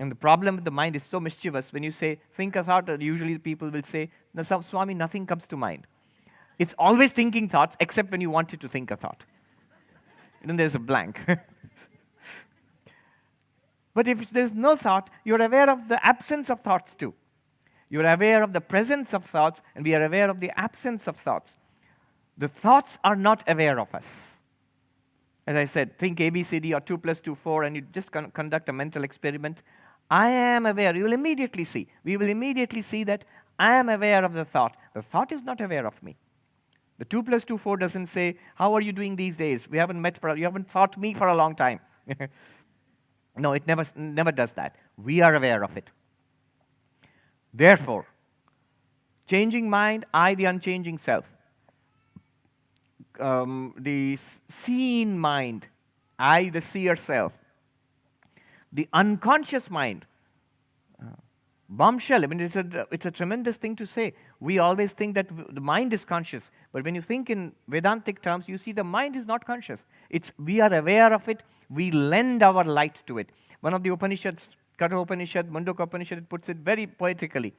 And the problem with the mind is so mischievous. When you say, think a thought, usually people will say, no, Swami, nothing comes to mind. It's always thinking thoughts, except when you wanted to think a thought. And then there's a blank. But if there's no thought, you're aware of the absence of thoughts too. You're aware of the presence of thoughts, and we are aware of the absence of thoughts. The thoughts are not aware of us. As I said, think ABCD or 2 plus 2, 4, and you just conduct a mental experiment. I am aware. You will immediately see. We will immediately see that I am aware of the thought. The thought is not aware of me. The 2 plus 2, 4 doesn't say, how are you doing these days? You haven't thought me for a long time. No, it never does that. We are aware of it. Therefore, changing mind, I, the unchanging self. The seen mind, I, the seer self. The unconscious mind, bombshell. I mean, it's a tremendous thing to say. We always think that the mind is conscious, but when you think in Vedantic terms, you see the mind is not conscious. We are aware of it. We lend our light to it. One of the Upanishads, Katha Upanishad, Mundaka Upanishad, puts it very poetically.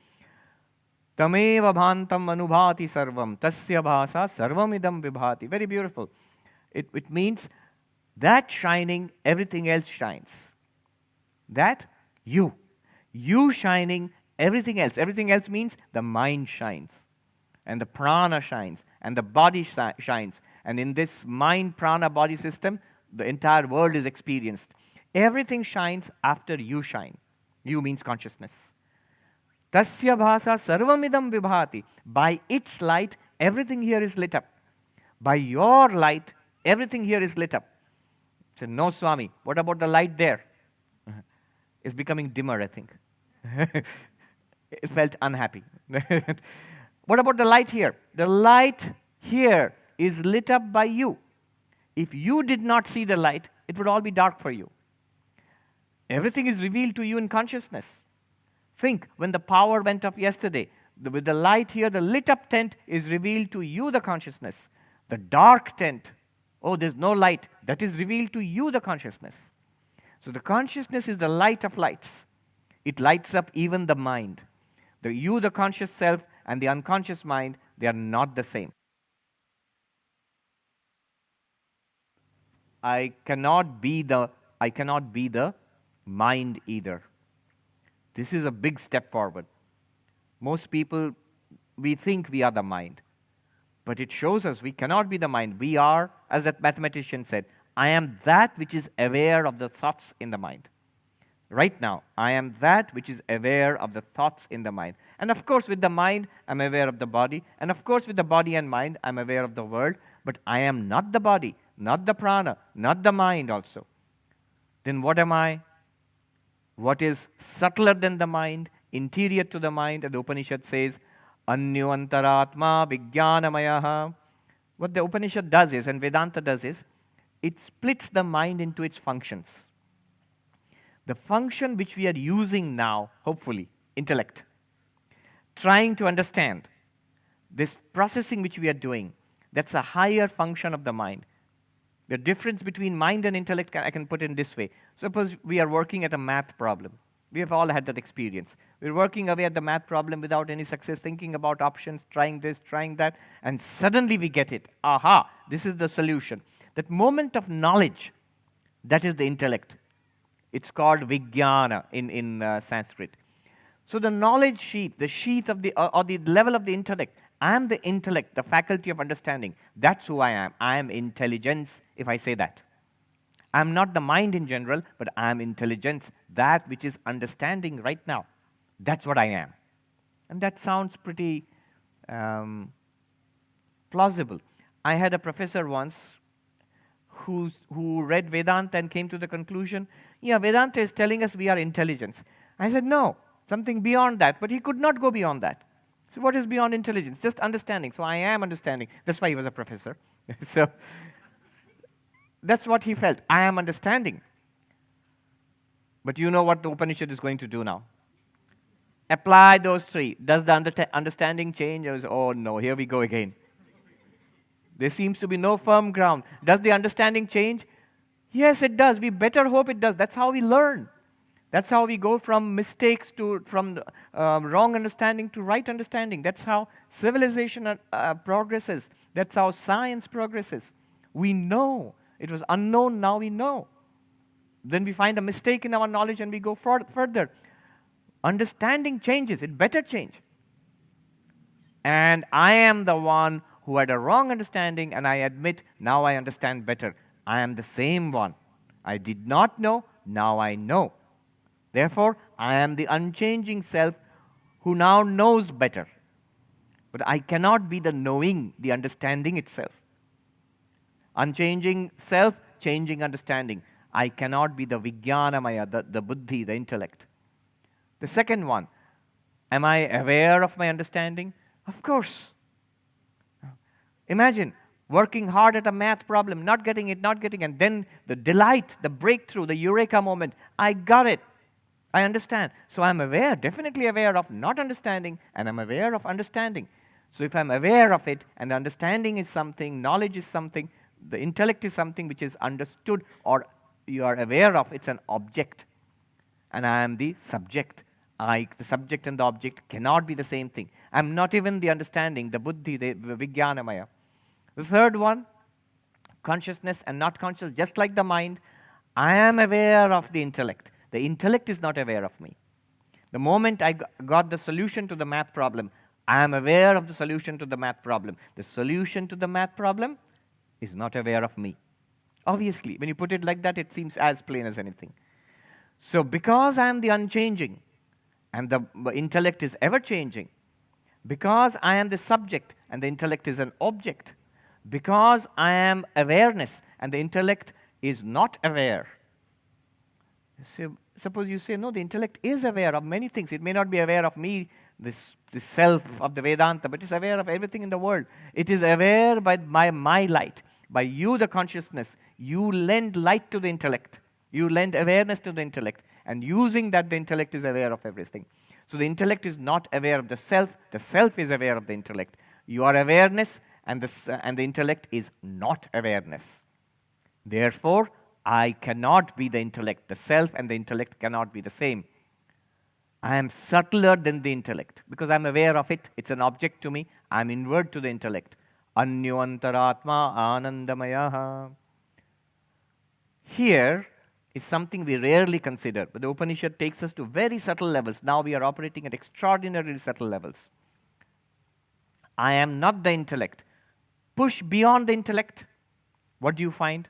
Tameva bhantam anubhati sarvam, tasya bhasa sarvam idam vibhati. Very beautiful. It means that shining, everything else shines. That you. You shining, everything else. Everything else means the mind shines, and the prana shines, and the body shines. And in this mind, prana, body system, the entire world is experienced. Everything shines after you shine. You means consciousness. Tasya bhasa sarvamidam vibhati. By its light, everything here is lit up. By your light, everything here is lit up. So, no, Swami, what about the light there? It's becoming dimmer, I think. It felt unhappy. What about the light here? The light here is lit up by you. If you did not see the light, it would all be dark for you. Everything is revealed to you in consciousness. Think, when the power went off yesterday, with the light here, the lit up tent is revealed to you, the consciousness. The dark tent, oh, there's no light, that is revealed to you, the consciousness. So the consciousness is the light of lights. It lights up even the mind. The conscious self, and the unconscious mind, they are not the same. I cannot be the mind either. This is a big step forward. Most people, we think we are the mind. But it shows us we cannot be the mind. We are, as that mathematician said, I am that which is aware of the thoughts in the mind. Right now, I am that which is aware of the thoughts in the mind. And of course, with the mind, I'm aware of the body. And of course, with the body and mind, I'm aware of the world. But I am not the body, not the prana, not the mind also. Then what am I? What is subtler than the mind, interior to the mind? And the Upanishad says, Anyo antaratma vijnanamayaha. What the Upanishad does is, and Vedanta does is, it splits the mind into its functions. The function which we are using now, hopefully, intellect, trying to understand, this processing which we are doing, that's a higher function of the mind. The difference between mind and intellect, I can put it in this way. Suppose we are working at a math problem. We have all had that experience. We're working away at the math problem without any success, thinking about options, trying this, trying that, and suddenly we get it. Aha, this is the solution. That moment of knowledge, that is the intellect. It's called vijnana in Sanskrit. So the knowledge sheath, the sheath of or the level of the intellect, I am the intellect, the faculty of understanding. That's who I am. I am intelligence, if I say that. I'm not the mind in general, but I am intelligence, that which is understanding right now. That's what I am. And that sounds pretty plausible. I had a professor once who read Vedanta and came to the conclusion, yeah, Vedanta is telling us we are intelligence. I said, no, something beyond that. But he could not go beyond that. So what is beyond intelligence? Just understanding. So I am understanding. That's why he was a professor. So that's what he felt. I am understanding. But you know what the Upanishad is going to do now? Apply those three. Does the understanding change? Oh no, here we go again. There seems to be no firm ground. Does the understanding change? Yes, it does. We better hope it does. That's how we learn. That's how we go from mistakes from wrong understanding to right understanding. That's how civilization progresses. That's how science progresses. We know. It was unknown, now we know. Then we find a mistake in our knowledge and we go further. Understanding changes. It better change. And I am the one who had a wrong understanding, and I admit, now I understand better. I am the same one. I did not know, now I know. Therefore, I am the unchanging self who now knows better. But I cannot be the knowing, the understanding itself. Unchanging self, changing understanding. I cannot be the vijnanamaya, the buddhi, the intellect. The second one, am I aware of my understanding? Of course. Imagine working hard at a math problem, not getting it, and then the delight, the breakthrough, the eureka moment. I got it. I understand. So I'm aware, definitely aware of not understanding, and I'm aware of understanding. So if I'm aware of it, and understanding is something, knowledge is something, the intellect is something which is understood or you are aware of, it's an object. And I am the subject. The subject and the object cannot be the same thing. I'm not even the understanding, the buddhi, the vijnanamaya. The third one, consciousness and not conscious, just like the mind, I am aware of the intellect. The intellect is not aware of me. The moment I got the solution to the math problem, I am aware of the solution to the math problem. The solution to the math problem is not aware of me. Obviously, when you put it like that, it seems as plain as anything. So because I am the unchanging, and the intellect is ever changing, because I am the subject and the intellect is an object, because I am awareness and the intellect is not aware. So suppose you say, no, the intellect is aware of many things. It may not be aware of me, this self of the Vedanta, but it's aware of everything in the world. It is aware by my light. By you, the consciousness, you lend light to the intellect. You lend awareness to the intellect. And using that, the intellect is aware of everything. So the intellect is not aware of the self is aware of the intellect. You are awareness, and the intellect is not awareness. Therefore, I cannot be the intellect. The self and the intellect cannot be the same. I am subtler than the intellect because I'm aware of it. It's an object to me. I'm inward to the intellect. Anyoantaratma anandamayaha. Here is something we rarely consider, but the Upanishad takes us to very subtle levels. Now we are operating at extraordinarily subtle levels. I am not the intellect. Push beyond the intellect. What do you find?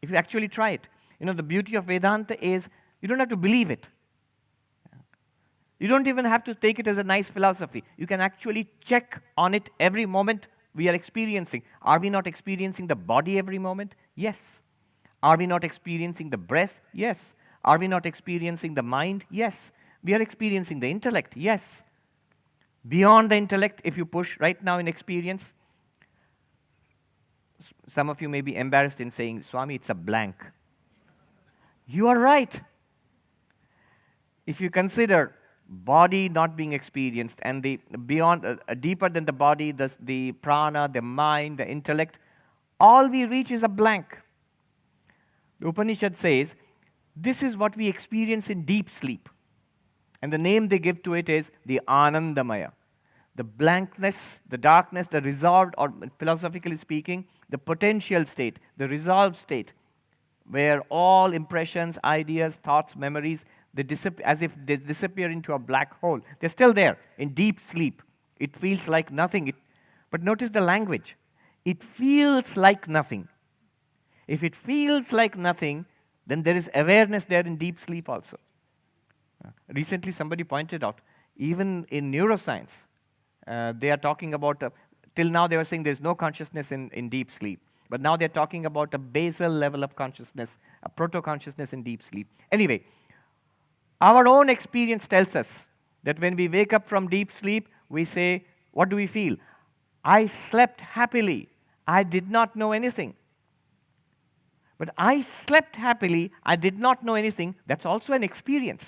If you actually try it. The beauty of Vedanta is you don't have to believe it. You don't even have to take it as a nice philosophy. You can actually check on it every moment we are experiencing. Are we not experiencing the body every moment? Yes. Are we not experiencing the breath? Yes. Are we not experiencing the mind? Yes. We are experiencing the intellect? Yes. Beyond the intellect, if you push right now in experience, some of you may be embarrassed in saying, Swami, it's a blank. You are right. If you consider body not being experienced and the beyond, deeper than the body, the prana, the mind, the intellect, all we reach is a blank. The Upanishad says, this is what we experience in deep sleep. And the name they give to it is the Anandamaya. The blankness, the darkness, the resolved, or philosophically speaking, the potential state, the resolved state, where all impressions, ideas, thoughts, memories, they as if they disappear into a black hole. They're still there in deep sleep. It feels like nothing. But notice the language. It feels like nothing. If it feels like nothing, then there is awareness there in deep sleep also. Recently, somebody pointed out, even in neuroscience, they are talking about, till now they were saying there's no consciousness in deep sleep. But now they're talking about a basal level of consciousness, a proto-consciousness in deep sleep. Anyway, our own experience tells us that when we wake up from deep sleep, we say, what do we feel? I slept happily. I did not know anything. But I slept happily. I did not know anything. That's also an experience.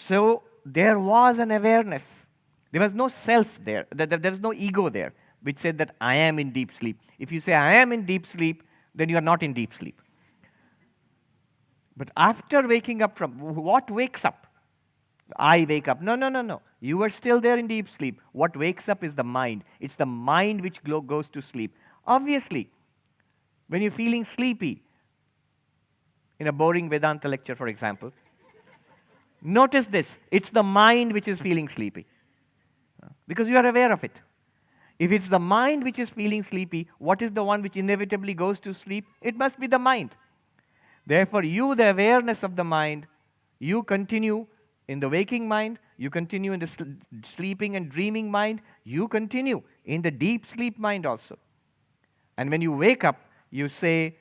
So there was an awareness. There was no self there. There was no ego there, which said that I am in deep sleep. If you say I am in deep sleep, then you are not in deep sleep. But after waking up from, what wakes up? I wake up. No. You are still there in deep sleep. What wakes up is the mind. It's the mind which goes to sleep. Obviously, when you're feeling sleepy, in a boring Vedanta lecture, for example, notice this. It's the mind which is feeling sleepy. Because you are aware of it. If it's the mind which is feeling sleepy, what is the one which inevitably goes to sleep? It must be the mind. Therefore, you, the awareness of the mind, you continue in the waking mind, you continue in the sleeping and dreaming mind, you continue in the deep sleep mind also. And when you wake up, you say,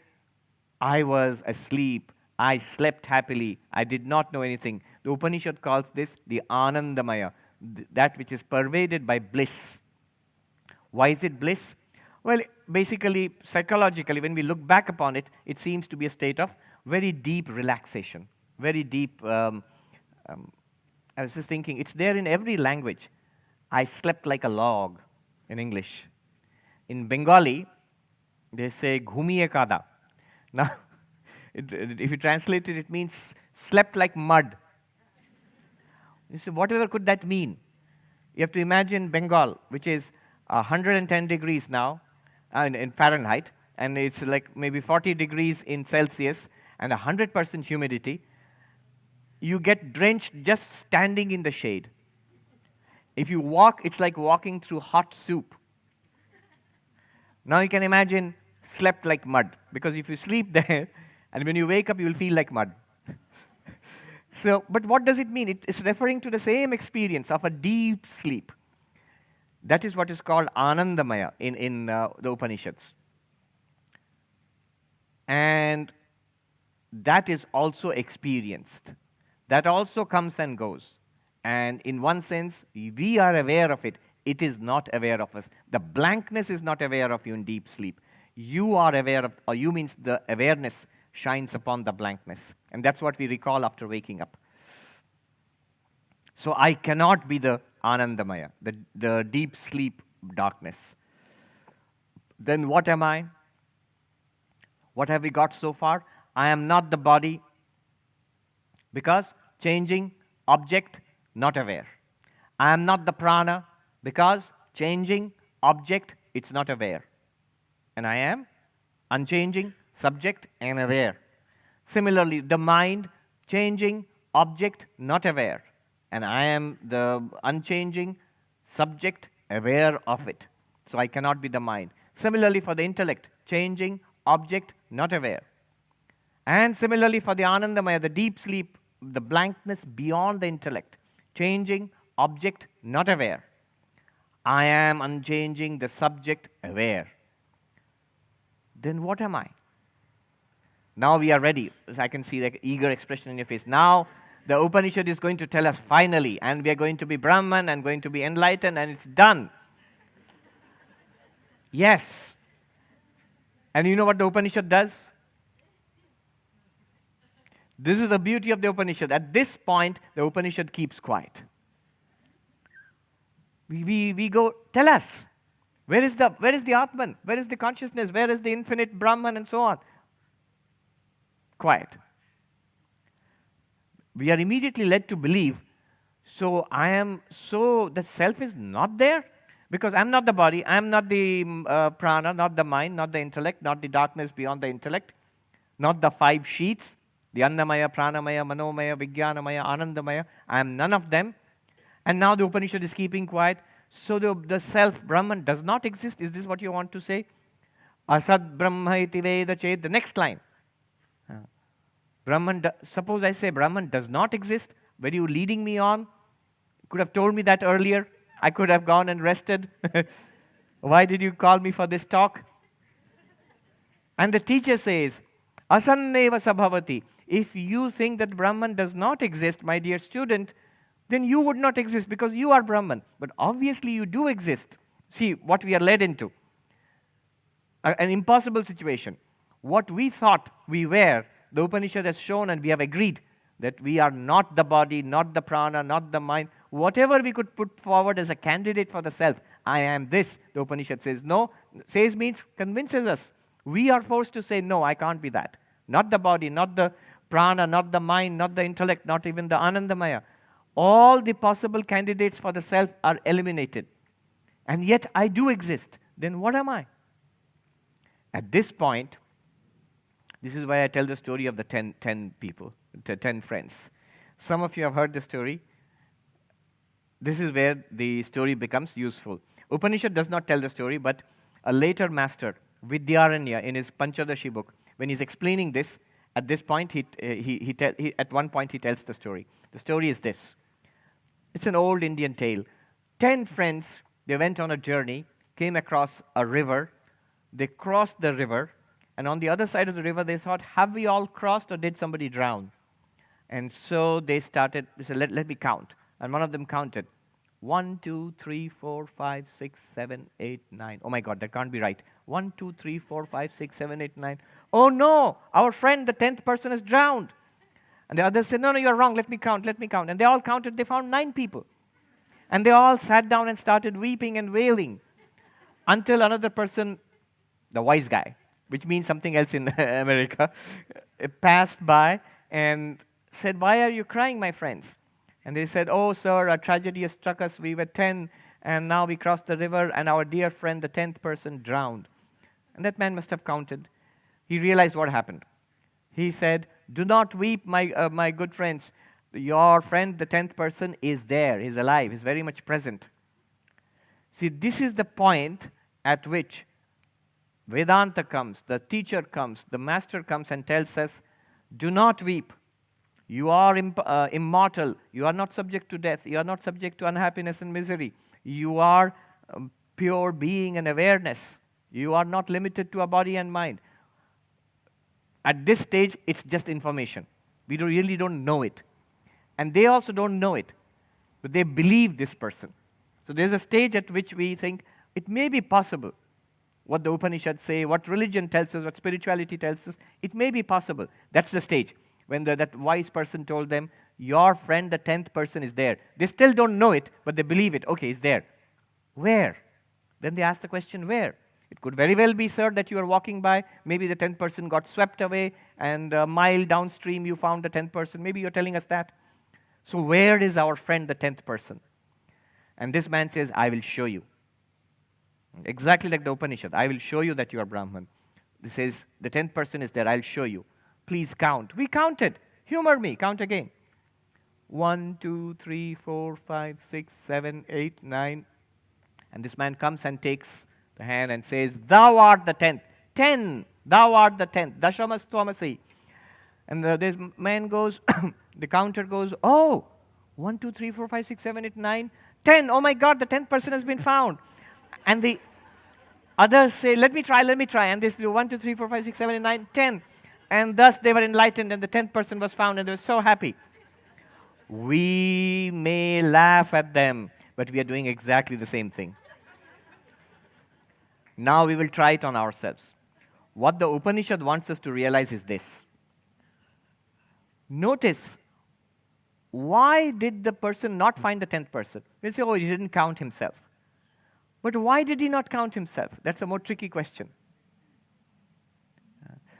I was asleep, I slept happily, I did not know anything. The Upanishad calls this the Anandamaya, that which is pervaded by bliss. Why is it bliss? Well, basically, psychologically, when we look back upon it, it seems to be a state of very deep relaxation, very deep. I was just thinking, it's there in every language. I slept like a log in English. In Bengali, they say ghumiye kada. Now, if you translate it, it means slept like mud. You say, whatever could that mean? You have to imagine Bengal, which is 110 degrees now in Fahrenheit, and it's like maybe 40 degrees in Celsius, and 100% humidity, you get drenched just standing in the shade. If you walk, it's like walking through hot soup. Now you can imagine slept like mud, because if you sleep there, and when you wake up, you will feel like mud. So, but what does it mean? It is referring to the same experience of a deep sleep. That is what is called Anandamaya in the Upanishads. And that is also experienced. That also comes and goes. And in one sense, we are aware of it. It is not aware of us. The blankness is not aware of you in deep sleep. You are aware of, or you means the awareness shines upon the blankness. And that's what we recall after waking up. So I cannot be the Anandamaya, the deep sleep darkness. Then what am I? What have we got so far? I am not the body, because changing object, not aware. I am not the prana, because changing object, it's not aware. And I am unchanging subject and aware. Similarly, the mind, changing object, not aware. And I am the unchanging subject, aware of it. So I cannot be the mind. Similarly, for the intellect, changing object, not aware. And similarly, for the Anandamaya, the deep sleep, the blankness beyond the intellect, changing object, not aware. I am unchanging, the subject, aware. Then what am I? Now we are ready. I can see the eager expression in your face. Now the Upanishad is going to tell us finally, and we are going to be Brahman and going to be enlightened, and it's done. Yes. And you know what the Upanishad does? This is the beauty of the Upanishad. At this point, the Upanishad keeps quiet. We go, tell us, where is the Atman? Where is the consciousness? Where is the infinite Brahman, and so on? Quiet. We are immediately led to believe, so the self is not there? Because I'm not the body, I'm not the prana, not the mind, not the intellect, not the darkness beyond the intellect, not the 5 sheets, the Annamaya, Pranamaya, Manomaya, Vijnanamaya, Anandamaya. I am none of them. And now the Upanishad is keeping quiet. So the self, Brahman, does not exist. Is this what you want to say? Asad Brahma iti Veda ched. The next line. Suppose I say Brahman does not exist. Were you leading me on? You could have told me that earlier. I could have gone and rested. Why did you call me for this talk? And the teacher says, Asanneva sabhavati. If you think that Brahman does not exist, my dear student, then you would not exist, because you are Brahman. But obviously you do exist. See what we are led into. An impossible situation. What we thought we were, the Upanishad has shown, and we have agreed that we are not the body, not the prana, not the mind. Whatever we could put forward as a candidate for the self, I am this, the Upanishad says no. Says means convinces us. We are forced to say, no, I can't be that. Not the body, not the prana, not the mind, not the intellect, not even the Anandamaya. All the possible candidates for the self are eliminated. And yet I do exist. Then what am I? At this point, this is why I tell the story of the 10 people, the 10 friends. Some of you have heard the story. This is where the story becomes useful. Upanishad does not tell the story, but a later master, Vidyaranya, in his Panchadashi book, when he's explaining this, at this point, at one point he tells the story. The story is this. It's an old Indian tale. 10 friends, they went on a journey, came across a river. They crossed the river, and on the other side of the river, they thought, have we all crossed, or did somebody drown? And so they said, let me count. And one of them counted. 1, 2, 3, 4, 5, 6, 7, 8, 9. Oh my God, that can't be right. 1, 2, 3, 4, 5, 6, 7, 8, 9. Oh no, our friend, the 10th person, has drowned. And the others said, no, you're wrong, let me count. And they all counted, they found 9 people. And they all sat down and started weeping and wailing until another person, the wise guy, which means something else in America, passed by and said, why are you crying, my friends? And they said, oh, sir, a tragedy has struck us. We were 10, and now we crossed the river, and our dear friend, the 10th person, drowned. And that man must have counted. He realized what happened. He said, do not weep, my good friends. Your friend, the 10th person, is there, is alive, is very much present. See, this is the point at which Vedanta comes, the teacher comes, the master comes and tells us, do not weep. You are immortal. You are not subject to death. You are not subject to unhappiness and misery. You are pure being and awareness. You are not limited to a body and mind. At this stage, it's just information. We really don't know it. And they also don't know it. But they believe this person. So there's a stage at which we think it may be possible. What the Upanishads say, what religion tells us, what spirituality tells us, it may be possible. That's the stage. When that wise person told them, your friend, the 10th person, is there. They still don't know it, but they believe it. Okay, it's there. Where? Then they ask the question, where? It could very well be, sir, that you are walking by. Maybe the 10th person got swept away, and a mile downstream you found the 10th person. Maybe you're telling us that. So where is our friend, the 10th person? And this man says, I will show you. Exactly like the Upanishad. I will show you that you are Brahman. This says, the 10th person is there. I'll show you. Please count. We counted. Humor me. Count again. 1, 2, 3, 4, 5, 6, 7, 8, 9. And this man comes and takes the hand and says, thou art the 10th. 10. Thou art the 10th. Dashamas Tvamasi. And this man goes, the counter goes, oh, 1, 2, 3, 4, 5, 6, 7, 8, 9, 10. Oh my God, the 10th person has been found. And the others say, let me try. And they do 1, 2, 3, 4, 5, 6, 7, 8, 9, 10. And thus they were enlightened, and the 10th person was found, and they were so happy. We may laugh at them, but we are doing exactly the same thing. Now we will try it on ourselves. What the Upanishad wants us to realize is this. Notice, why did the person not find the 10th person? We'll say, oh, he didn't count himself. But why did he not count himself? That's a more tricky question.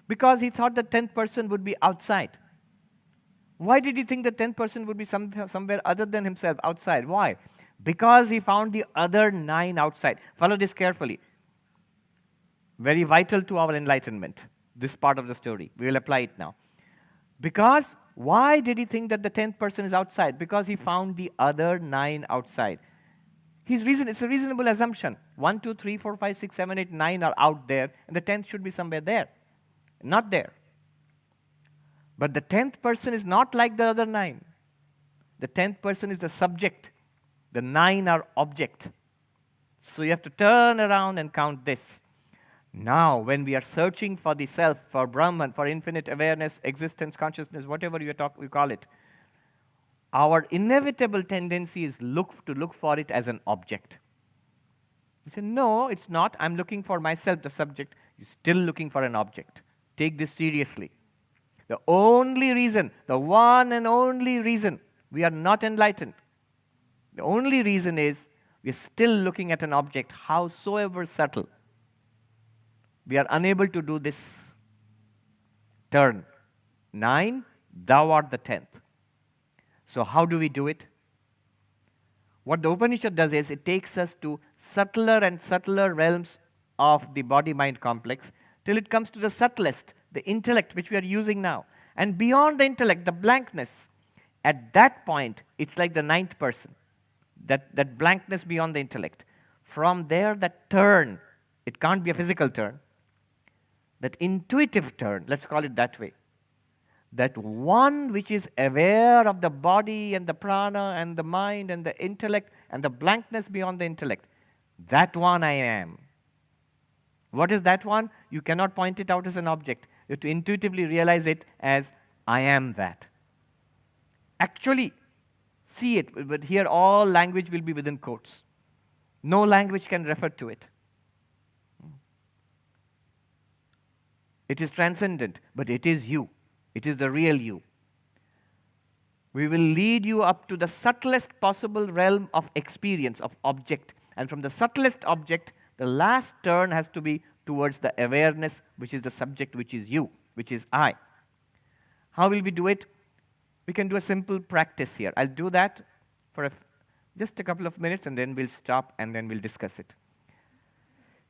Because he thought the 10th person would be outside. Why did he think the 10th person would be somewhere other than himself, outside? Why? Because he found the other 9 outside. Follow this carefully. Very vital to our enlightenment, this part of the story. We will apply it now. Because, why did he think that the 10th person is outside? Because he found the other 9 outside. It's a reasonable assumption. 1, 2, 3, 4, 5, 6, 7, 8, 9 are out there, and the 10th should be somewhere there. Not there. But the 10th person is not like the other 9. The 10th person is the subject. The 9 are object. So you have to turn around and count this. Now, when we are searching for the self, for Brahman, for infinite awareness, existence, consciousness, whatever we call it, our inevitable tendency is to look for it as an object. You say, no, it's not. I'm looking for myself, the subject. You're still looking for an object. Take this seriously. The only reason, the one and only reason we are not enlightened, the only reason is we're still looking at an object, howsoever subtle. We are unable to do this turn. 9, thou art the 10th. So how do we do it? What the Upanishad does is it takes us to subtler and subtler realms of the body-mind complex till it comes to the subtlest, the intellect, which we are using now. And beyond the intellect, the blankness. At that point, it's like the 9th person. That blankness beyond the intellect. From there, that turn, it can't be a physical turn. That intuitive turn, let's call it that way. That one which is aware of the body and the prana and the mind and the intellect and the blankness beyond the intellect. That one I am. What is that one? You cannot point it out as an object. You have to intuitively realize it as I am that. Actually, see it, but here all language will be within quotes. No language can refer to it. It is transcendent, but it is you. It is the real you. We will lead you up to the subtlest possible realm of experience, of object. And from the subtlest object, the last turn has to be towards the awareness, which is the subject, which is you, which is I. How will we do it? We can do a simple practice here. I'll do that for just a couple of minutes, and then we'll stop, and then we'll discuss it.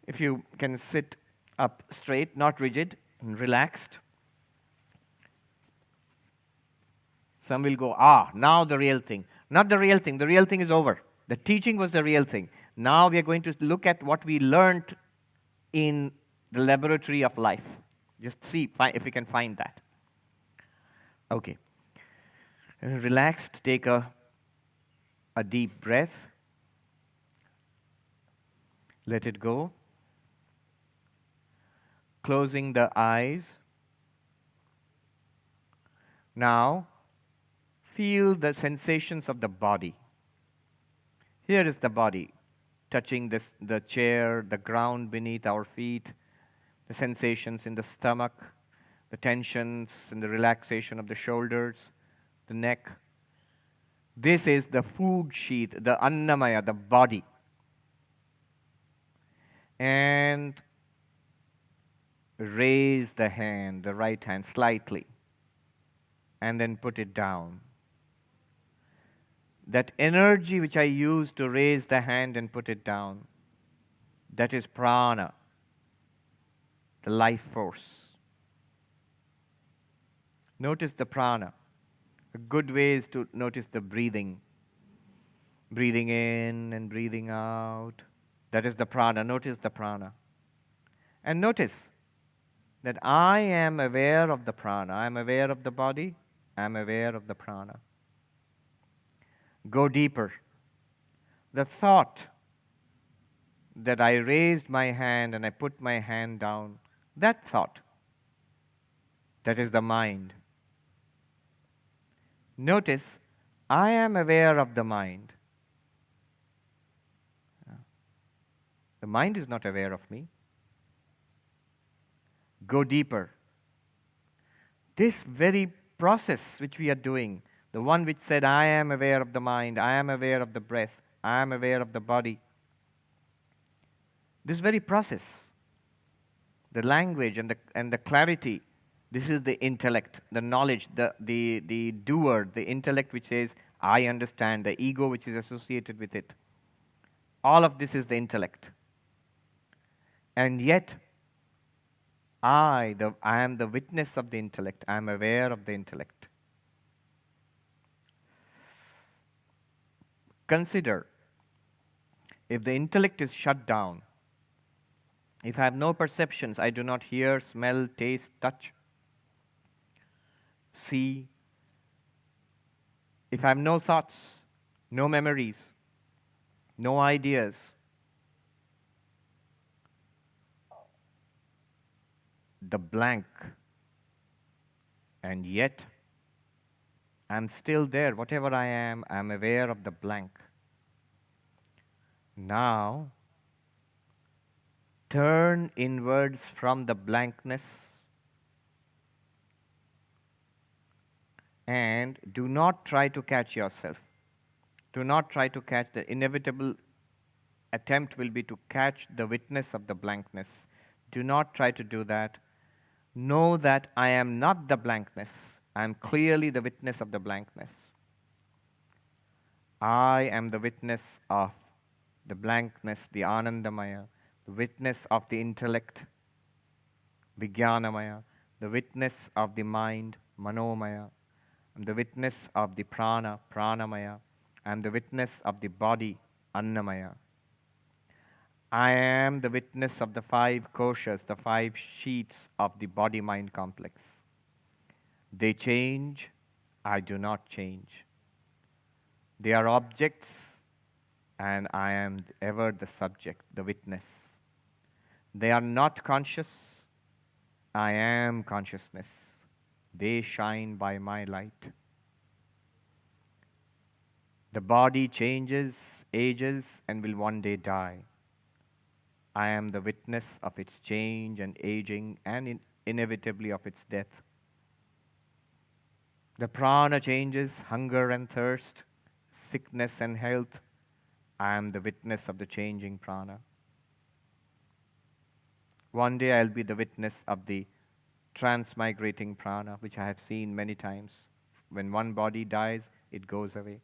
If you can sit up straight, not rigid, and relaxed. Some will go, now the real thing. Not the real thing. The real thing is over. The teaching was the real thing. Now we are going to look at what we learned in the laboratory of life. Just see if we can find that. Okay. Relaxed, take a deep breath. Let it go. Closing the eyes. Now, feel the sensations of the body. Here is the body, touching the chair, the ground beneath our feet, the sensations in the stomach, the tensions and the relaxation of the shoulders, the neck. This is the food sheath, the annamaya, the body. And raise the hand, the right hand, slightly, and then put it down. That energy which I use to raise the hand and put it down, that is prana, the life force. Notice the prana. A good way is to notice the breathing. Breathing in and breathing out. That is the prana. Notice the prana. And notice that I am aware of the prana. I am aware of the body. I am aware of the prana. Go deeper. The thought that I raised my hand and I put my hand down, that thought, that is the mind. Notice, I am aware of the mind. The mind is not aware of me. Go deeper. This very process which we are doing, the one which said, I am aware of the mind, I am aware of the breath, I am aware of the body. This very process, the language and the clarity, this is the intellect, the knowledge, the doer, the intellect which says, I understand, the ego which is associated with it. All of this is the intellect. And yet, I am the witness of the intellect. I am aware of the intellect. Consider, if the intellect is shut down, if I have no perceptions, I do not hear, smell, taste, touch, see. If I have no thoughts, no memories, no ideas, the blank, and yet I'm still there. Whatever I am aware of the blank. Now, turn inwards from the blankness and do not try to catch yourself. Do not try to catch. The inevitable attempt will be to catch the witness of the blankness. Do not try to do that. Know that I am not the blankness. I am clearly the witness of the blankness. I am the witness of the blankness, the Anandamaya, the witness of the intellect, Vijnanamaya, the witness of the mind, Manomaya. I am the witness of the prana, Pranamaya. I am the witness of the body, Annamaya. I am the witness of the 5 koshas, the 5 sheets of the body-mind complex. They change, I do not change. They are objects, and I am ever the subject, the witness. They are not conscious, I am consciousness. They shine by my light. The body changes, ages, and will one day die. I am the witness of its change and aging and inevitably of its death. The prana changes, hunger and thirst, sickness and health. I am the witness of the changing prana. One day I'll be the witness of the transmigrating prana, which I have seen many times. When one body dies, it goes away.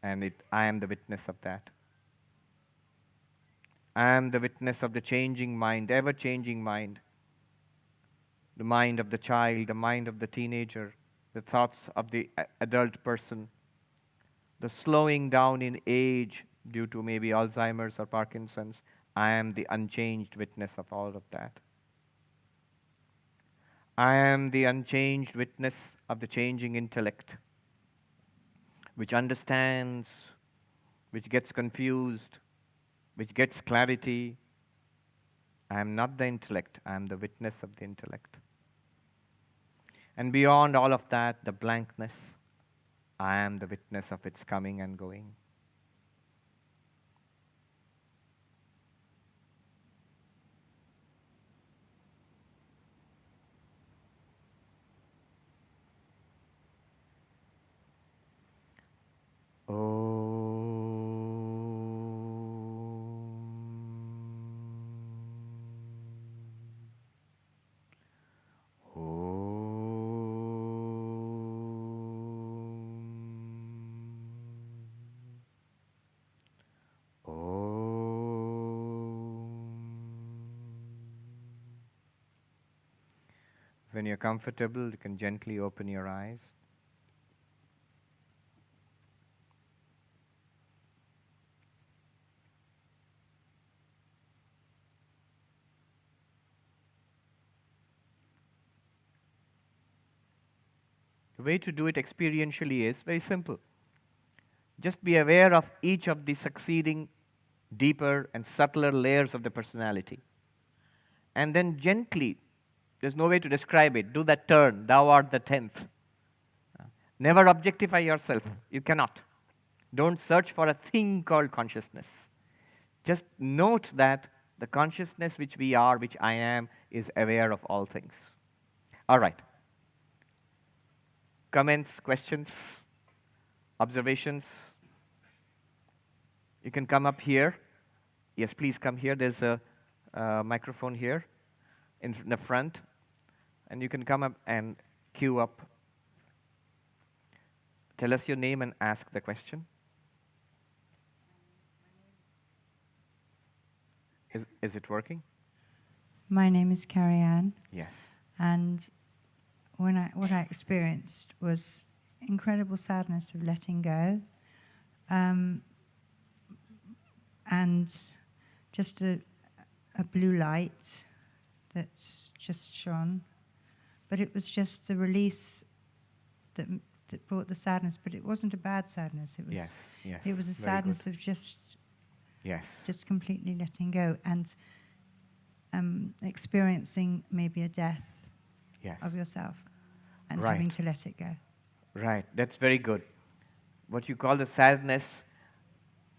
And I am the witness of that. I am the witness of the changing mind, ever-changing mind. The mind of the child, the mind of the teenager, the thoughts of the adult person, the slowing down in age due to maybe Alzheimer's or Parkinson's. I am the unchanged witness of all of that. I am the unchanged witness of the changing intellect, which understands, which gets confused, which gets clarity. I am not the intellect, I am the witness of the intellect. And beyond all of that, the blankness, I am the witness of its coming and going. When you're comfortable, you can gently open your eyes. The way to do it experientially is very simple. Just be aware of each of the succeeding deeper and subtler layers of the personality. And then gently, there's no way to describe it, do that turn, thou art the 10th. Never objectify yourself. You cannot. Don't search for a thing called consciousness. Just note that the consciousness which we are, which I am, is aware of all things. All right. Comments, questions, observations? You can come up here. Yes, please come here. There's a microphone here in the front. And you can come up and queue up. Tell us your name and ask the question. Is it working? My name is Carrie Ann. Yes. And what I experienced was incredible sadness of letting go, and just a blue light that's just shone. But it was just the release that brought the sadness. But it wasn't a bad sadness. It was Yes. it was a sadness of just completely letting go and experiencing maybe a death of yourself and having to let it go. Right, that's very good. What you call the sadness,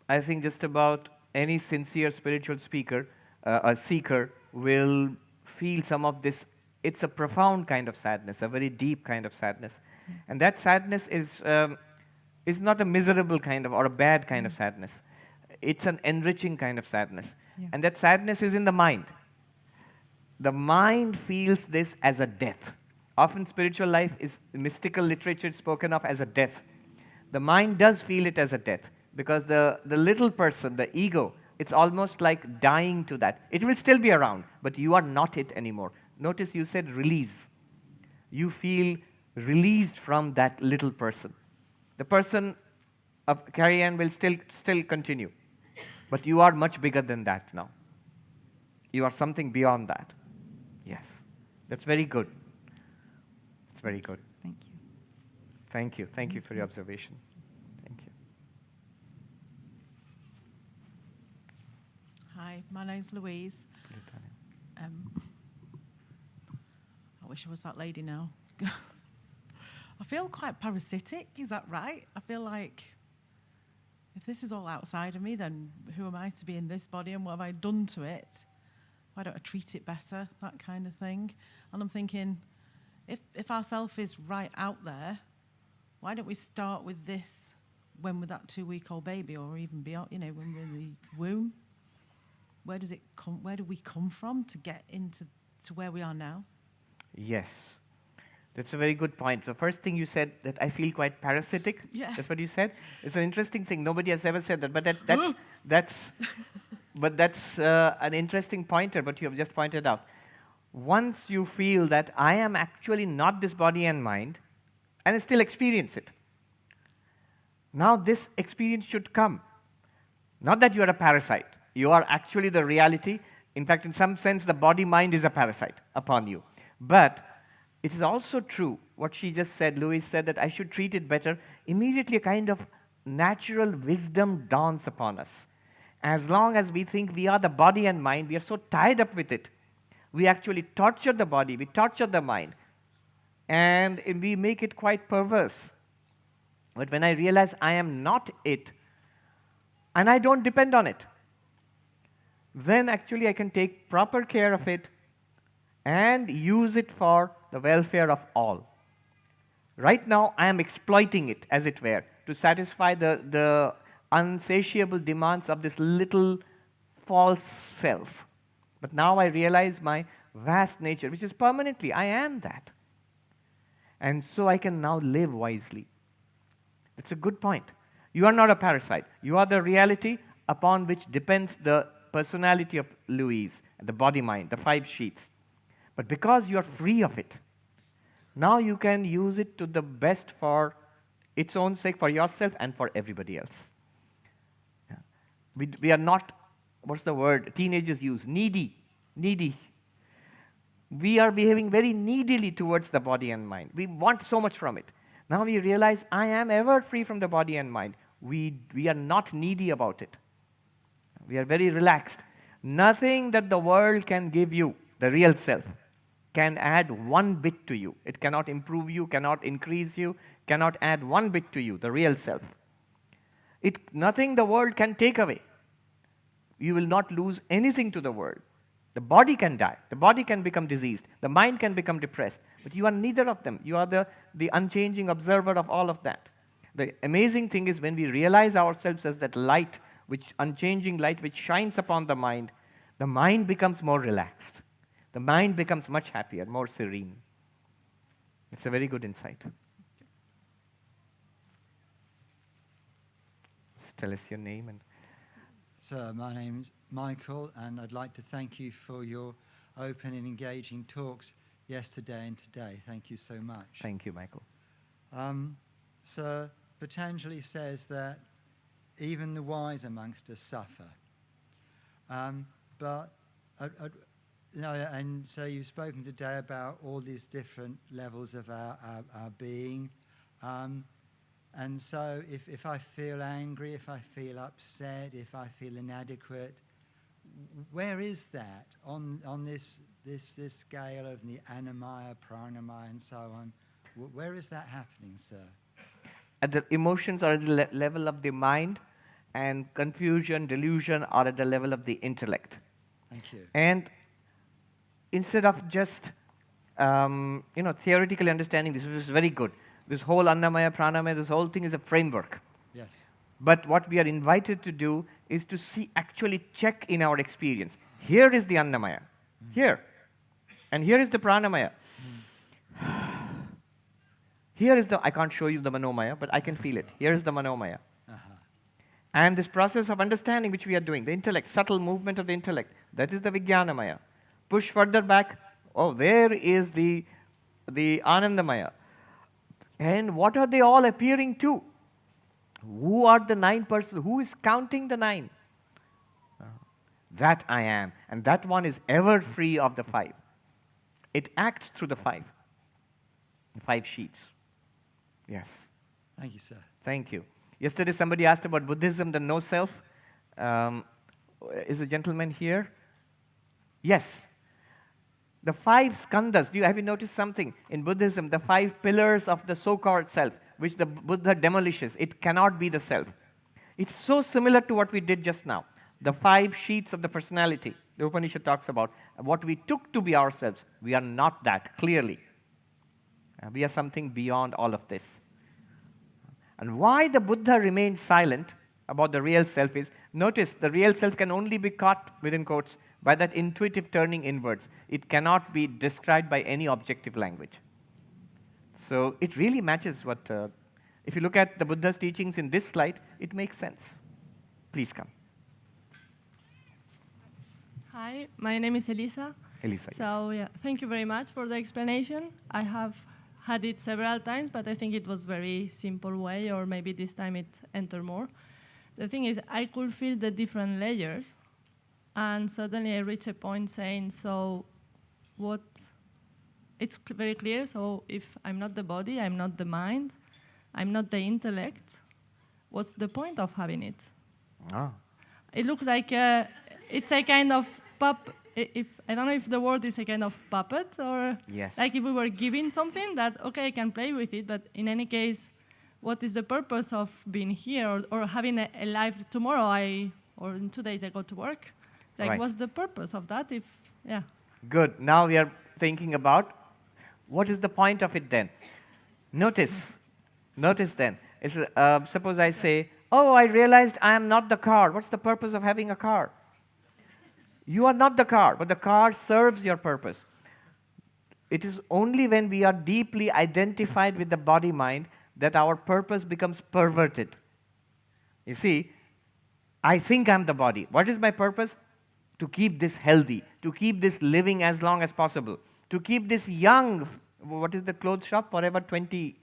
I think just about any sincere spiritual speaker, a seeker, will feel some of this. It's a profound kind of sadness, a very deep kind of sadness. And that sadness is not a miserable kind of or a bad kind of sadness. It's an enriching kind of sadness. Yeah. And that sadness is in the mind. The mind feels this as a death. Often spiritual life is mystical literature spoken of as a death. The mind does feel it as a death because the little person, the ego, it's almost like dying to that. It will still be around, but you are not it anymore. Notice you said release. You feel released from that little person. The person of Carrie Ann will still continue, but you are much bigger than that now. You are something beyond that. Yes, that's very good. It's very good. Thank you. Thank you. Thank you for your observation. Thank you. Hi, my name's Louise. I wish I was that lady now. I feel quite parasitic, is that right? I feel like if this is all outside of me, then who am I to be in this body and what have I done to it? Why don't I treat it better? That kind of thing. And I'm thinking, if our self is right out there, why don't we start with this when we're that 2-week-old baby or even beyond, when we're in the womb? Where does it come? Where do we come from to get into where we are now? Yes. That's a very good point. The first thing you said that I feel quite parasitic. Yeah. That's what you said. It's an interesting thing. Nobody has ever said that, but that's an interesting pointer. But you have just pointed out. Once you feel that I am actually not this body and mind, and still experience it. Now this experience should come. Not that you are a parasite. You are actually the reality. In fact, in some sense, the body-mind is a parasite upon you. But it is also true, what she just said, Louise said that I should treat it better. Immediately a kind of natural wisdom dawns upon us. As long as we think we are the body and mind, we are so tied up with it. We actually torture the body, we torture the mind, and we make it quite perverse. But when I realize I am not it, and I don't depend on it, then actually I can take proper care of it and use it for the welfare of all. Right now, I am exploiting it, as it were, to satisfy the unsatiable demands of this little false self. But now I realize my vast nature, which is permanently, I am that. And so I can now live wisely. It's a good point. You are not a parasite. You are the reality upon which depends the personality of Louise, the body-mind, the 5 sheets. But because you are free of it, now you can use it to the best for its own sake, for yourself and for everybody else. Yeah. We are not, what's the word teenagers use? Needy. We are behaving very needily towards the body and mind. We want so much from it. Now we realize I am ever free from the body and mind. We are not needy about it. We are very relaxed. Nothing that the world can give you, the real self, can add one bit to you. It cannot improve you, cannot increase you, cannot add one bit to you, the real self. Nothing the world can take away. You will not lose anything to the world. The body can die. The body can become diseased. The mind can become depressed. But you are neither of them. You are the unchanging observer of all of that. The amazing thing is when we realize ourselves as that light, unchanging light which shines upon the mind becomes more relaxed. The mind becomes much happier, more serene. It's a very good insight. Just tell us your name. So my name's Michael, and I'd like to thank you for your open and engaging talks yesterday and today. Thank you so much. Thank you, Michael. Sir, Patanjali says that even the wise amongst us suffer. And so you've spoken today about all these different levels of our being. And so if I feel angry, if I feel upset, if I feel inadequate, where is that on this scale of the anamaya, pranamaya, and so on? Where is that happening, sir? At the emotions are at the level of the mind, and confusion, delusion are at the level of the intellect. Thank you. And instead of just theoretically understanding this, which is very good, this whole annamaya, pranamaya, this whole thing is a framework. Yes. But what we are invited to do is to actually check in our experience. Here is the annamaya, here. And here is the pranamaya. Here is I can't show you the manomaya, but I can feel it. Here is the manomaya. And this process of understanding which we are doing, the intellect, subtle movement of the intellect, that is the vijnanamaya. Push further back, there is the anandamaya. And what are they all appearing to? Who are the 9 persons? Who is counting the 9? That I am. And that one is ever free of the 5. It acts through the 5. 5 sheets. Yes. Thank you, sir. Thank you. Yesterday somebody asked about Buddhism, the no self. Is a gentleman here? Yes. The 5 skandhas, have you noticed something? In Buddhism, the 5 pillars of the so-called self, which the Buddha demolishes, it cannot be the self. It's so similar to what we did just now. The 5 sheets of the personality, the Upanishad talks about, what we took to be ourselves. We are not that, clearly. We are something beyond all of this. And why the Buddha remained silent about the real self is, notice, the real self can only be caught, within quotes, by that intuitive turning inwards. It cannot be described by any objective language. So it really matches what, if you look at the Buddha's teachings in this slide, it makes sense. Please come. Hi, my name is Elisa. Elisa, yes. So, thank you very much for the explanation. I have had it several times, but I think it was very simple way, or maybe this time it entered more. The thing is, I could feel the different layers, and suddenly I reached a point saying, so what, it's very clear, so if I'm not the body, I'm not the mind, I'm not the intellect, what's the point of having it? Ah. It looks like it's a kind of if I don't know if the word is a kind of puppet, or Yes. like if we were giving something that, okay, I can play with it, but in any case, what is the purpose of being here, or having a life tomorrow, or in 2 days I go to work? Like, Right. what's the purpose of that if, yeah. Good. Now we are thinking about what is the point of it then. Notice then. Suppose I say, oh, I realized I am not the car. What's the purpose of having a car? You are not the car, but the car serves your purpose. It is only when we are deeply identified with the body-mind that our purpose becomes perverted. You see, I think I'm the body. What is my purpose? To keep this healthy, to keep this living as long as possible, to keep this young. What is the clothes shop? Forever 20,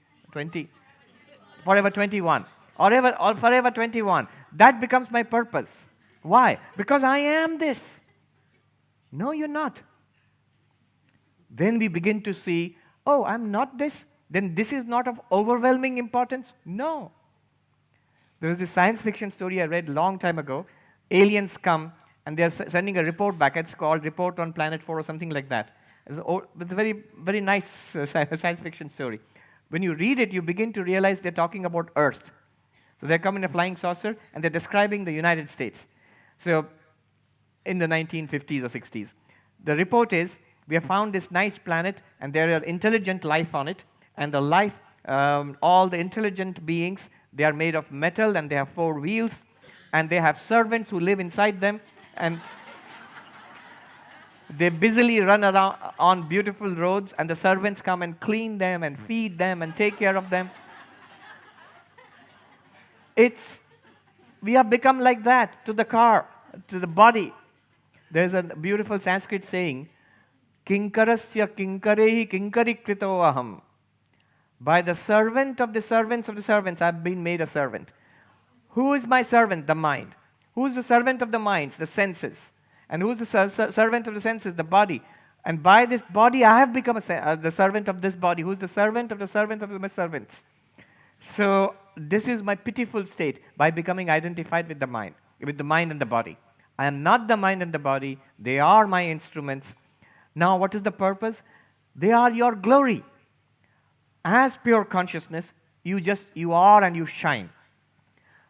Forever 21, or Forever 21. That becomes my purpose. Why? Because I am this. No, you're not. Then we begin to see, oh, I'm not this. Then this is not of overwhelming importance. No. There was this science fiction story I read a long time ago. Aliens come and they're sending a report back. It's called Report on Planet 4 or something like that. It's a very, very nice science fiction story. When you read it, you begin to realize they're talking about Earth. So they come in a flying saucer and they're describing the United States. So in the 1950s or 60s. The report is, we have found this nice planet and there are intelligent life on it, and the life, all the intelligent beings, they are made of metal and they have 4 wheels, and they have servants who live inside them, and they busily run around on beautiful roads, and the servants come and clean them and feed them and take care of them. We have become like that to the car, to the body. There's a beautiful Sanskrit saying, Kinkarasya kinkarehi kinkari krito aham. By the servant of the servants of the servants, I've been made a servant. Who is my servant? The mind. Who is the servant of the minds? The senses. And who is the servant of the senses? The body. And by this body, I have become the servant of this body. Who is the servant of the servants? So this is my pitiful state, by becoming identified with the mind and the body. I am not the mind and the body. They are my instruments. Now, what is the purpose? They are your glory. As pure consciousness, you are and you shine.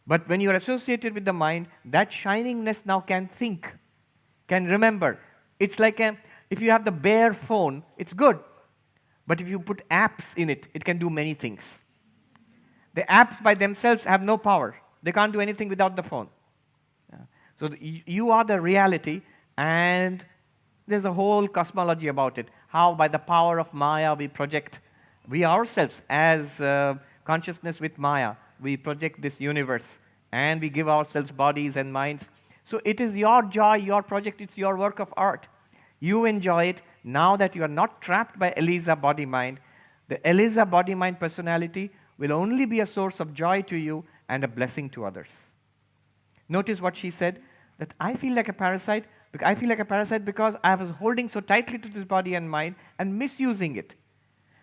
But when you are associated with the mind, that shiningness now can think, can remember. It's like if you have the bare phone, it's good. But if you put apps in it, it can do many things. The apps by themselves have no power. They can't do anything without the phone. So you are the reality, and there's a whole cosmology about it. How by the power of Maya we ourselves as consciousness with Maya, we project this universe, and we give ourselves bodies and minds. So it is your joy, your project, it's your work of art. You enjoy it now that you are not trapped by Eliza body-mind. The Eliza body-mind personality will only be a source of joy to you and a blessing to others. Notice what she said, that I feel like a parasite. I feel like a parasite because I was holding so tightly to this body and mind and misusing it.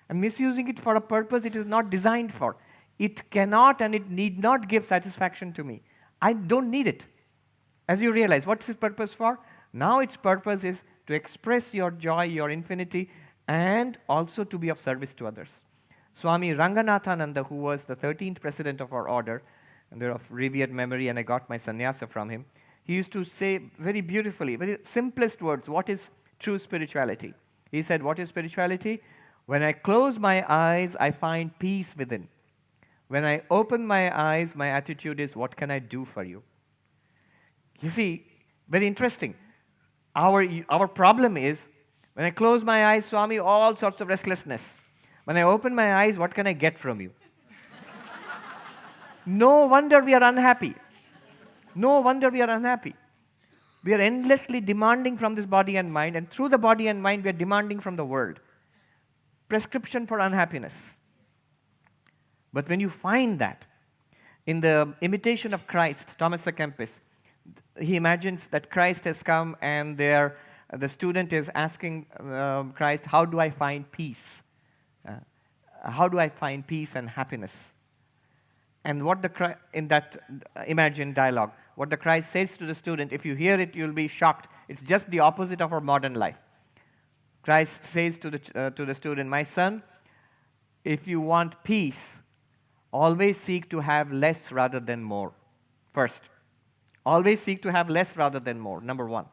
And misusing it for a purpose it is not designed for. It cannot and it need not give satisfaction to me. I don't need it. As you realize, what's its purpose for? Now its purpose is to express your joy, your infinity, and also to be of service to others. Swami Ranganathananda, who was the 13th president of our order, and they're of revered memory, and I got my sannyasa from him, he used to say very beautifully, very simplest words, what is true spirituality? He said, what is spirituality? When I close my eyes, I find peace within. When I open my eyes, my attitude is, what can I do for you? You see, very interesting. Our problem is, when I close my eyes, Swami, all sorts of restlessness. When I open my eyes, what can I get from you? No wonder we are unhappy. No wonder we are unhappy. We are endlessly demanding from this body and mind, and through the body and mind, we are demanding from the world. prescription for unhappiness. But when you find that, in the Imitation of Christ, Thomas A. Kempis, he imagines that Christ has come and the student is asking Christ, how do I find peace? How do I find peace and happiness? And what in that imagined dialogue, what the Christ says to the student, if you hear it, you'll be shocked. It's just the opposite of our modern life. Christ says to the student, my son, if you want peace, always seek to have less rather than more. First, always seek to have less rather than more, number one.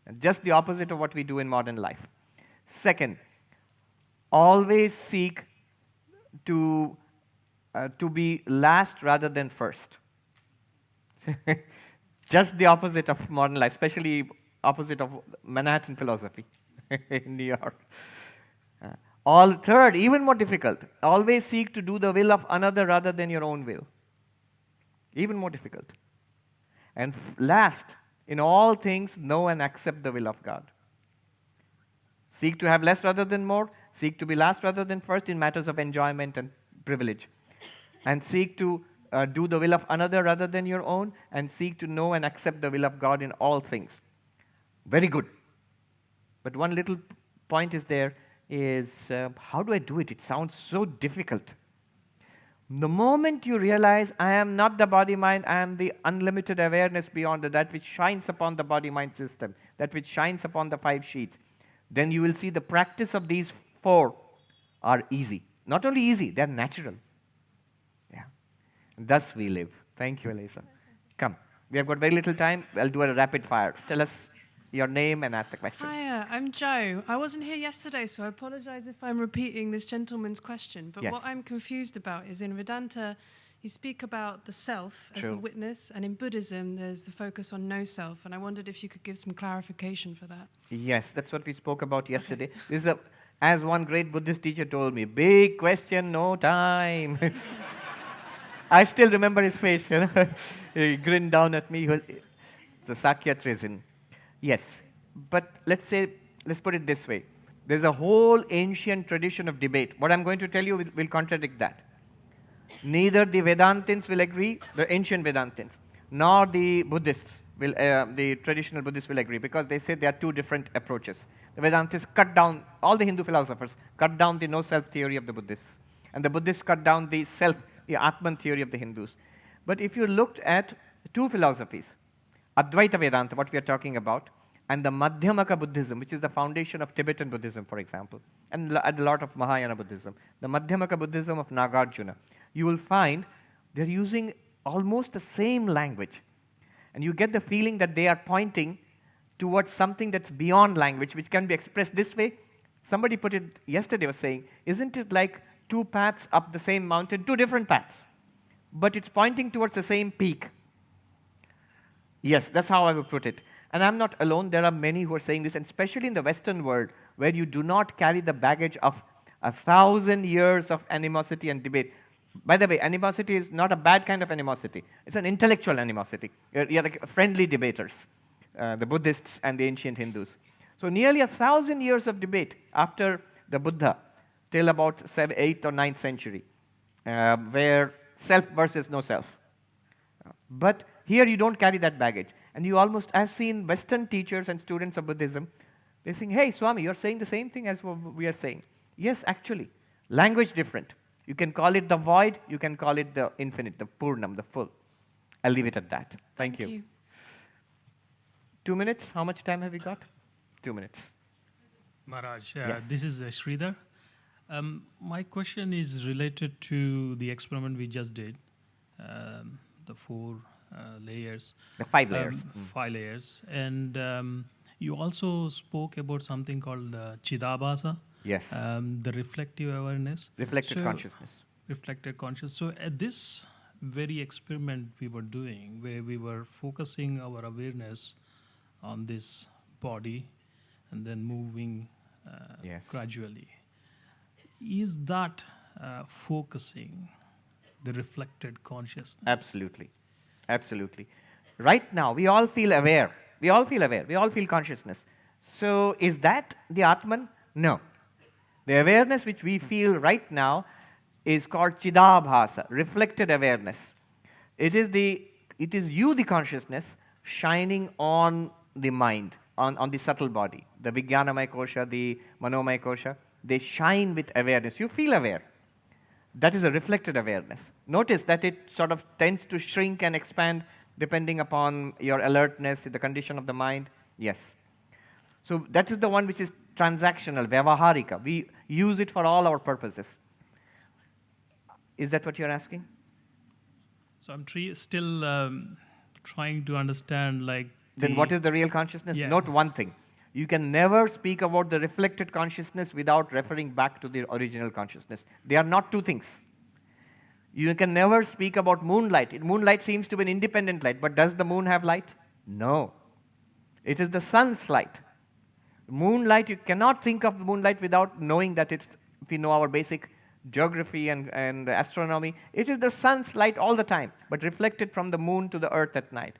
And just the opposite of what we do in modern life. Second, always seek to be last rather than first. Just the opposite of modern life, especially opposite of Manhattan philosophy in New York. Third, even more difficult, always seek to do the will of another rather than your own will. Even more difficult. And last, in all things, know and accept the will of God. Seek to have less rather than more, seek to be last rather than first in matters of enjoyment and privilege. And seek to do the will of another rather than your own, and seek to know and accept the will of God in all things. Very good. But one little point is there, is how do I do it? It sounds so difficult. The moment you realize I am not the body-mind, I am the unlimited awareness beyond that which shines upon the body-mind system, that which shines upon the 5 sheets, then you will see the practice of these 4 are easy. Not only easy, they are natural. Yeah. Thus we live. Thank you, Elisa. Come. We have got very little time. I'll do a rapid fire. Tell us your name and ask the question. Hi, I'm Joe. I wasn't here yesterday, so I apologize if I'm repeating this gentleman's question. But Yes. what I'm confused about is in Vedanta, you speak about the self as the True. witness, and in Buddhism, there's the focus on no self. And I wondered if you could give some clarification for that. Yes, that's what we spoke about yesterday. This is as one great Buddhist teacher told me, big question, no time. I still remember his face. He grinned down at me. The Sakya treason. Yes, but let's put it this way. There's a whole ancient tradition of debate. What I'm going to tell you will contradict that. Neither the Vedantins will agree, the ancient Vedantins, nor the Buddhists the traditional Buddhists will agree, because they say there are 2 different approaches. The Vedantists cut down, all the Hindu philosophers cut down the no-self theory of the Buddhists, and the Buddhists cut down the self, the Atman theory of the Hindus. But if you looked at 2 philosophies, Advaita Vedanta, what we are talking about, and the Madhyamaka Buddhism, which is the foundation of Tibetan Buddhism, for example, and a lot of Mahayana Buddhism, the Madhyamaka Buddhism of Nagarjuna, you will find they're using almost the same language. And you get the feeling that they are pointing towards something that's beyond language, which can be expressed this way. Somebody put it yesterday, was saying, isn't it like 2 paths up the same mountain, 2 different paths, but it's pointing towards the same peak? Yes, that's how I would put it. And I'm not alone. There are many who are saying this, and especially in the Western world, where you do not carry the baggage of 1,000 years of animosity and debate. By the way, animosity is not a bad kind of animosity. It's an intellectual animosity. You're like friendly debaters, the Buddhists and the ancient Hindus. So nearly 1,000 years of debate after the Buddha, till about 8th or 9th century, where self versus no self. But here you don't carry that baggage. And you almost, I've seen Western teachers and students of Buddhism, they're saying, hey, Swami, you're saying the same thing as we are saying. Yes, actually. Language different. You can call it the void, you can call it the infinite, the Purnam, the full. I'll leave it at that. Thank you. 2 minutes? How much time have we got? 2 minutes. Maharaj, Yes. this is Sridhar. My question is related to the experiment we just did, the 4 layers. The 5 layers. 5 layers. And you also spoke about something called Chidabhasa. Yes. The reflective awareness. Reflected consciousness. Reflected consciousness. So at this very experiment we were doing, where we were focusing our awareness on this body and then moving Yes. gradually, is that focusing the reflected consciousness? Absolutely. Absolutely. Right now, we all feel aware. We all feel aware. We all feel consciousness. So is that the Atman? No. The awareness which we feel right now is called Chidabhasa, reflected awareness. It is you, the consciousness, shining on the mind, on the subtle body. The Vijnanamaya Kosha, the Manomaya Kosha, they shine with awareness. You feel aware. That is a reflected awareness. Notice that it sort of tends to shrink and expand depending upon your alertness, the condition of the mind. Yes. So that is the one which is transactional, vyavaharika. We use it for all our purposes. Is that what you're asking? So I'm still trying to understand, like. Then what is the real consciousness? Yeah. Note one thing. You can never speak about the reflected consciousness without referring back to the original consciousness. They are not two things. You can never speak about moonlight. Moonlight seems to be an independent light, but does the moon have light? No. It is the sun's light. Moonlight, you cannot think of moonlight without knowing that it's, if we know our basic geography and astronomy, it is the sun's light all the time, but reflected from the moon to the earth at night.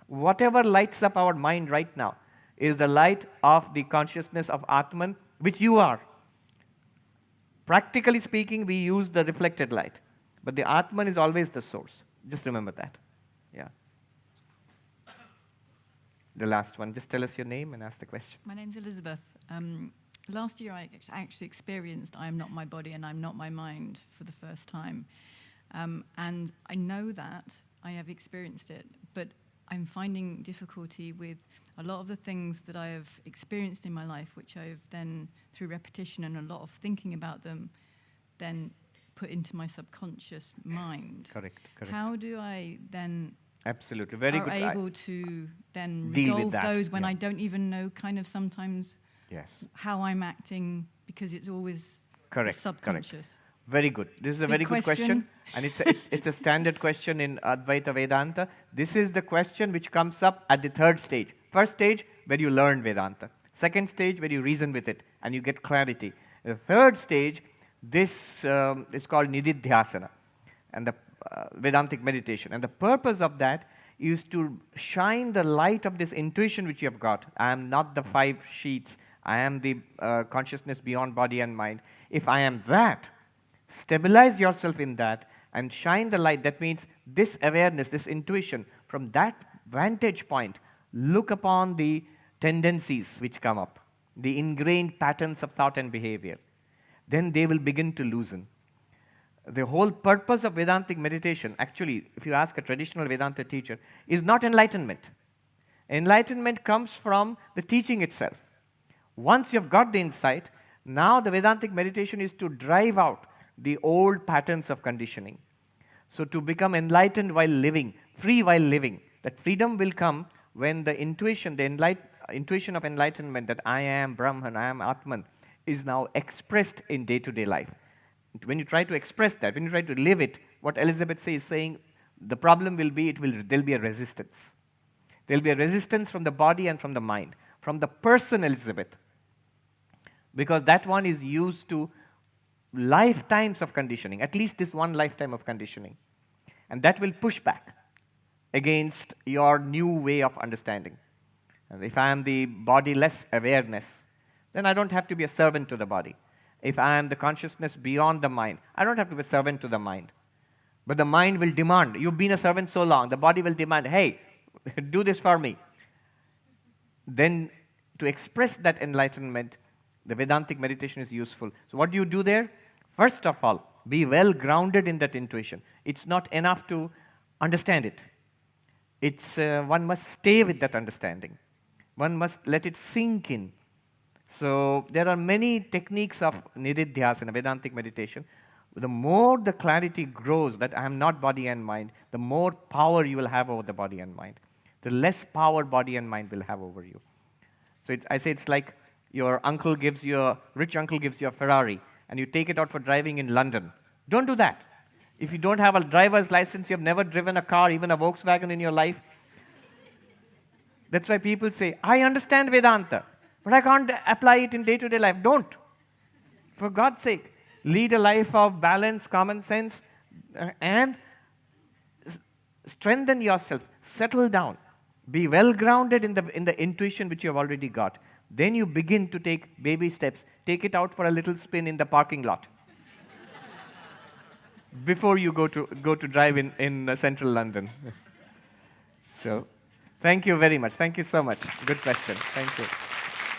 Whatever lights up our mind right now is the light of the consciousness of Atman, which you are. Practically speaking, we use the reflected light, but the Atman is always the source. Just remember that. Yeah. The last one. Just tell us your name and ask the question. My name's Elizabeth. Last year I actually experienced I am not my body and I'm not my mind for the first time. And I know that I have experienced it, but I'm finding difficulty with a lot of the things that I have experienced in my life, which I've then, through repetition and a lot of thinking about them, then put into my subconscious mind. Correct. How do I then Absolutely. Very good. able to then deal with resolve that, those when yeah. I don't even know kind of sometimes Yes. how I'm acting, because it's always Correct. subconscious. Correct. Very good. This is a Big very good question, question. and it's a standard question in Advaita Vedanta. This is the question which comes up at the third stage. First stage, where you learn Vedanta. Second stage, where you reason with it and you get clarity. The third stage, this is called Nididhyasana, and the Vedantic meditation. And the purpose of that is to shine the light of this intuition which you have got. I am not the 5 sheets. I am the consciousness beyond body and mind. If I am that, stabilize yourself in that and shine the light. That means this awareness, this intuition, from that vantage point, look upon the tendencies which come up, the ingrained patterns of thought and behavior. Then they will begin to loosen. The whole purpose of Vedantic meditation, actually, if you ask a traditional Vedanta teacher, is not enlightenment. Enlightenment comes from the teaching itself. Once you've got the insight, now the Vedantic meditation is to drive out the old patterns of conditioning. So to become enlightened while living, free while living, that freedom will come when the intuition, intuition of enlightenment that I am Brahman, I am Atman, is now expressed in day-to-day life. When you try to express that, when you try to live it, what Elizabeth is saying, the problem will be, there'll be a resistance. There'll be a resistance from the body and from the mind, from the person Elizabeth, because that one is used to lifetimes of conditioning, at least this one lifetime of conditioning. And that will push back against your new way of understanding. And if I am the body-less awareness, then I don't have to be a servant to the body. If I am the consciousness beyond the mind, I don't have to be a servant to the mind. But the mind will demand, you've been a servant so long, the body will demand, hey, do this for me. Then to express that enlightenment, the Vedantic meditation is useful. So what do you do there? First of all, be well grounded in that intuition. It's not enough to understand it. It's one must stay with that understanding. One must let it sink in. So there are many techniques of Nididhyasana, Vedantic meditation. The more the clarity grows that I am not body and mind, the more power you will have over the body and mind. The less power body and mind will have over you. So I say it's like your uncle gives you rich uncle gives you a Ferrari, and you take it out for driving in London. Don't do that. If you don't have a driver's license, you have never driven a car, even a Volkswagen in your life. That's why people say, I understand Vedanta, but I can't apply it in day-to-day life. Don't. For God's sake, lead a life of balance, common sense, and strengthen yourself. Settle down. Be well grounded in the intuition which you have already got. Then you begin to take baby steps. Take it out for a little spin in the parking lot before you go to drive in central London. So, thank you very much. Thank you so much. Good question. Thank you.